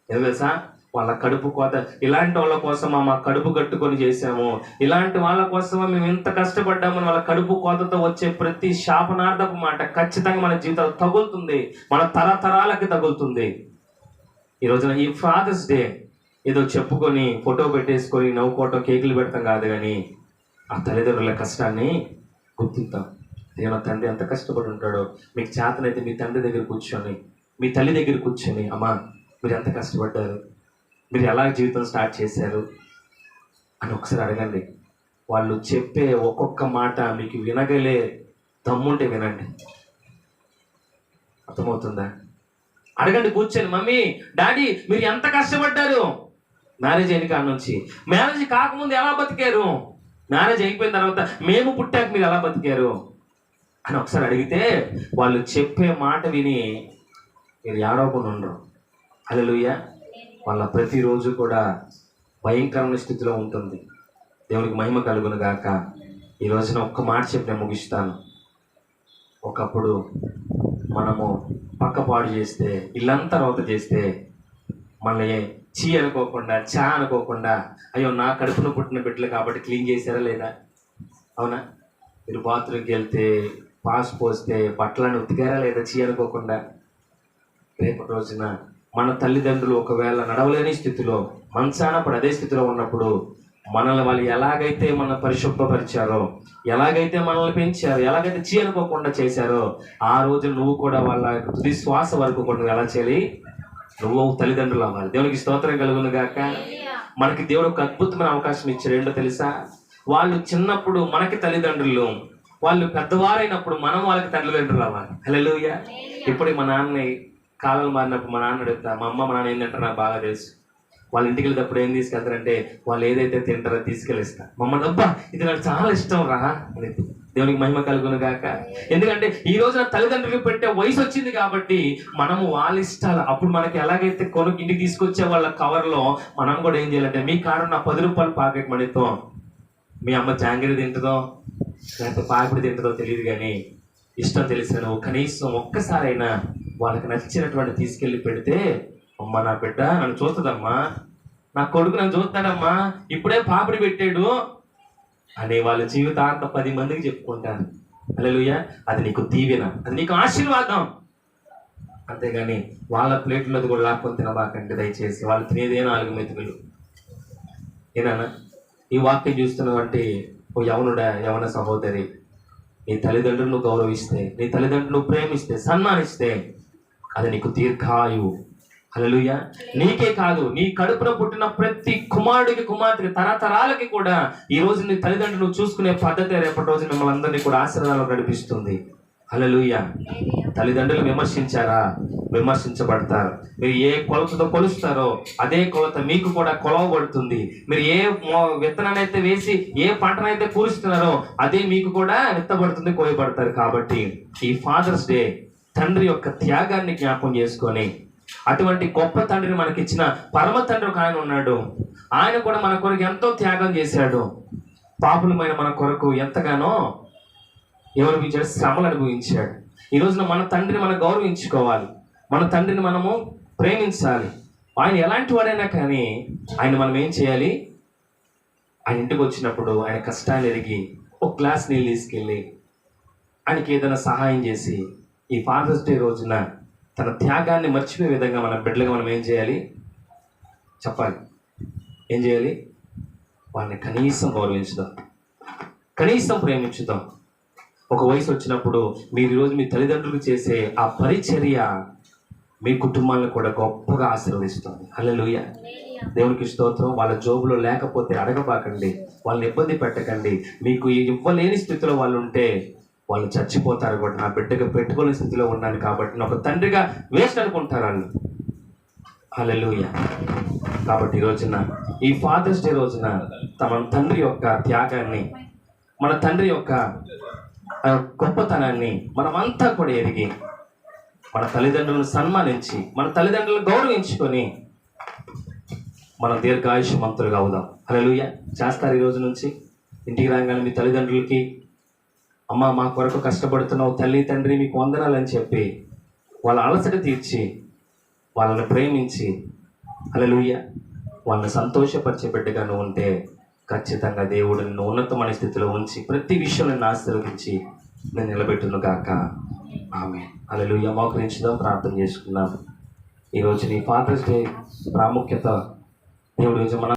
ఏం తెలుసా? వాళ్ళ కడుపు కోత, ఇలాంటి వాళ్ళ కోసమా మా కడుపు కట్టుకొని చేశాము, ఇలాంటి వాళ్ళ కోసమా మేము ఇంత కష్టపడ్డామని వాళ్ళ కడుపు కోతతో వచ్చే ప్రతి శాపనార్థపు మాట ఖచ్చితంగా మన జీవితాలు తగులుతుంది, మన తరతరాలకి తగులుతుంది. ఈ రోజున ఈ ఫాదర్స్ డే ఏదో చెప్పుకొని ఫోటో పెట్టేసుకొని నవ్వుకోవటం, కేకులు పెడతాం కాదు, కానీ ఆ తల్లిదండ్రుల కష్టాన్ని గుర్తిద్దాం. ఏమో తండ్రి ఎంత కష్టపడి ఉంటాడో. మీకు చేతనైతే మీ తండ్రి దగ్గర కూర్చొని, మీ తల్లి దగ్గర కూర్చొని, అమ్మా మీరు ఎంత కష్టపడ్డారు, మీరు ఎలా జీవితం స్టార్ట్ చేశారు అని ఒకసారి అడగండి. వాళ్ళు చెప్పే ఒక్కొక్క మాట మీకు వినగలే దమ్ముంటే వినండి. అర్థమవుతుందా? అడగండి కూర్చొని, మమ్మీ డాడీ మీరు ఎంత కష్టపడ్డారు మ్యారేజ్ అయిన కాడ నుంచి, మ్యారేజ్ కాకముందు ఎలా బతికారు, మ్యారేజ్ అయిపోయిన తర్వాత మేము పుట్టాక మీరు ఎలా బతికారు అని ఒకసారి అడిగితే వాళ్ళు చెప్పే మాట విని మీరు ఏడవకుండా ఉండరు. హల్లెలూయా. వాళ్ళ ప్రతిరోజు కూడా భయంకరమైన స్థితిలో ఉంటుంది. దేవునికి మహిమ కలుగును గాక. ఈ రోజున ఒక్క మాట చెప్పి నేను ముగిస్తాను. ఒకప్పుడు మనము పక్కపాడు చేస్తే, ఇల్లంతా రోత చేస్తే, మనల్ని చీ అనుకోకుండా, చా అనుకోకుండా, అయ్యో నా కడుపులో పుట్టిన బిడ్డలు కాబట్టి క్లీన్ చేశారా లేదా? అవునా? మీరు బాత్రూమ్కి వెళ్తే పాస్ పోస్తే బట్టలను ఉతికారా లేదా? చీ అనుకోకుండా. రేపటి రోజున మన తల్లిదండ్రులు ఒకవేళ నడవలేని స్థితిలో, మంచానప్పుడు అదే స్థితిలో ఉన్నప్పుడు, మనల్ని వాళ్ళు ఎలాగైతే మన పరిశుభ్రపరిచారో, ఎలాగైతే మనల్ని పెంచారో, ఎలాగైతే చీ అనుకోకుండా చేశారో, ఆ రోజు నువ్వు కూడా వాళ్ళ తుది శ్వాస వరకు కూడా నువ్వు ఎలా చేయాలి? నువ్వు తల్లిదండ్రులు అవ్వాలి. దేవునికి స్తోత్రం కలుగును గాక. మనకి దేవుడు ఒక అద్భుతమైన అవకాశం ఇచ్చాడు. ఏంటో తెలుసా? వాళ్ళు చిన్నప్పుడు మనకి తల్లిదండ్రులు, వాళ్ళు పెద్దవారైనప్పుడు మనం వాళ్ళకి తల్లిదండ్రులు అవ్వాలి. హల్లెలూయా. ఇప్పుడు మా నాన్న కాలాలు మారినప్పుడు మా నాన్న అడుగుతా, మా అమ్మ మా నాన్న ఏం తింటారో నాకు బాగా తెలుసు. వాళ్ళ ఇంటికి వెళ్ళేటప్పుడు ఏం తీసుకెళ్తారంటే, వాళ్ళు ఏదైతే తింటారో తీసుకెళ్ళిస్తా. మమ్మల్ని అబ్బా ఇది నాకు చాలా ఇష్టం రా అని. దేవునికి మహిమ కలుగును గాక. ఎందుకంటే ఈ రోజున తల్లిదండ్రులకు పెట్టే వయసు వచ్చింది కాబట్టి మనము వాళ్ళ ఇష్టాలు, అప్పుడు మనకి ఎలాగైతే కొనుక్కు ఇంటికి తీసుకొచ్చే వాళ్ళ కవర్లో మనం కూడా ఏం చేయాలంటే, మీ కారణం నా 10 రూపాయలు పాకెట్ మనీతో మీ అమ్మ జాంగిరి తింటుందో లేకపోతే పాపిడి తింటుందో తెలియదు, కానీ ఇష్టం తెలిసిన నువ్వు కనీసం ఒక్కసారైనా వాళ్ళకి నచ్చినటువంటి తీసుకెళ్ళి పెడితే, అమ్మ నా బిడ్డ నన్ను చూస్తుందమ్మా, నా కొడుకు నన్ను చూస్తాడమ్మా, ఇప్పుడే పాపిడి పెట్టాడు అని వాళ్ళ జీవితాంతం 10 మందికి చెప్పుకుంటారు. హల్లెలూయా. అది నీకు దీవెన, అది నీకు ఆశీర్వాదం. అంతేగాని వాళ్ళ ప్లేట్లోది కూడా లాక్కొని తినబాకండి దయచేసి. వాళ్ళు తినేదే 4 మెతుకులు. ఏనా ఈ వాక్యం చూస్తున్నటువంటి ఓ యవన సహోదరి, నీ తల్లిదండ్రులను గౌరవిస్తే, నీ తల్లిదండ్రులను ప్రేమిస్తే, సన్మానిస్తే అది నీకు దీర్ఘాయువు. హల్లెలూయా. నీకే కాదు, నీ కడుపున పుట్టిన ప్రతి కుమారుడికి కుమార్తెకి తరతరాలకి కూడా ఈ రోజు నీ తల్లిదండ్రులు చూసుకునే పద్ధతి రేపటి రోజు మిమ్మల్ని అందరినీ కూడా ఆశీర్వాదాలు నడిపిస్తుంది. హల్లెలూయా. తల్లిదండ్రులు విమర్శించారా? విమర్శించబడతారు. మీరు ఏ కొలతతో కొలుస్తారో అదే కొలత మీకు కూడా కొలవబడుతుంది. మీరు ఏ విత్తనాన్ని అయితే వేసి ఏ పంటనైతే కూరుస్తున్నారో అదే మీకు కూడా విత్తబడుతుంది, కోయబడతారు. కాబట్టి ఈ ఫాదర్స్ డే తండ్రి యొక్క త్యాగాన్ని జ్ఞాపకం చేసుకొని, అటువంటి గొప్ప తండ్రిని మనకిచ్చిన పరమ తండ్రి ఒక ఆయన ఉన్నాడు. ఆయన కూడా మన కొరకు ఎంతో త్యాగం చేశాడు. పాపులమైన మన కొరకు ఎంతగానో ఎవరు శ్రమలు అనుభవించాడు. ఈ రోజున మన తండ్రిని మనం గౌరవించుకోవాలి, మన తండ్రిని మనము ప్రేమించాలి. ఆయన ఎలాంటి వాడైనా కానీ ఆయన మనం ఏం చేయాలి? ఆయన ఇంటికి వచ్చినప్పుడు ఆయన కష్టాన్ని ఎరిగి ఒక గ్లాస్ నీళ్ళు తీసుకెళ్ళి ఆయనకి ఏదైనా సహాయం చేసి, ఈ ఫాదర్స్ డే రోజున తన త్యాగాన్ని మర్చిపోయే విధంగా మన బిడ్డలుగా మనం ఏం చేయాలి? చెప్పాలి. ఏం చేయాలి? వాళ్ళని కనీసం గౌరవించుదాం, కనీసం ప్రేమించుదాం. ఒక వయసు వచ్చినప్పుడు మీరు ఈరోజు మీ తల్లిదండ్రులకు చేసే ఆ పరిచర్య మీ కుటుంబాలను కూడా గొప్పగా ఆశీర్వదిస్తుంది. హల్లెలూయా. దేవునికి స్తోత్రం. వాళ్ళ జోబులో లేకపోతే అడగబాకండి, వాళ్ళని ఇబ్బంది పెట్టకండి. మీకు ఇవ్వలేని స్థితిలో వాళ్ళు ఉంటే వాళ్ళు చచ్చిపోతారు కూడా. నా బిడ్డగా పెట్టుకోలేని స్థితిలో ఉన్నాను కాబట్టి నేను ఒక తండ్రిగా వేస్ట్ అనుకుంటారు వాళ్ళు. హల్లెలూయా. కాబట్టి ఈ రోజున, ఈ ఫాదర్స్ డే రోజున తమ తండ్రి యొక్క త్యాగాన్ని, మన తండ్రి యొక్క గొప్పతనాన్ని మనమంతా కూడా ఎరిగి మన తల్లిదండ్రులను సన్మానించి, మన తల్లిదండ్రులను గౌరవించుకొని మనం దీర్ఘాయుష్మంతులుగా అవుదాం. హల్లెలూయా. చేస్తారు ఈ రోజు నుంచి. ఇంటికి రాగానే మీ తల్లిదండ్రులకి, అమ్మ మా కొరకు కష్టపడుతున్నావు తల్లి తండ్రి మీకు వందనాలని చెప్పి వాళ్ళ అలసట తీర్చి వాళ్ళని ప్రేమించి, హల్లెలూయా, వాళ్ళని సంతోషపరిచే బిడ్డగా నువ్వు ఉంటే ఖచ్చితంగా దేవుడు నిన్ను ఉన్నతమైన స్థితిలో ఉంచి ప్రతి విషయంలో నిన్ను ఆశీర్వదించి నేను నిలబెట్టును గాక. ఆమేన్. హల్లెలూయా. మోకరించుదాం, ప్రార్థన చేసుకుందాం. ఈరోజు నీ ఫాదర్స్ డే ప్రాముఖ్యత దేవుడు మన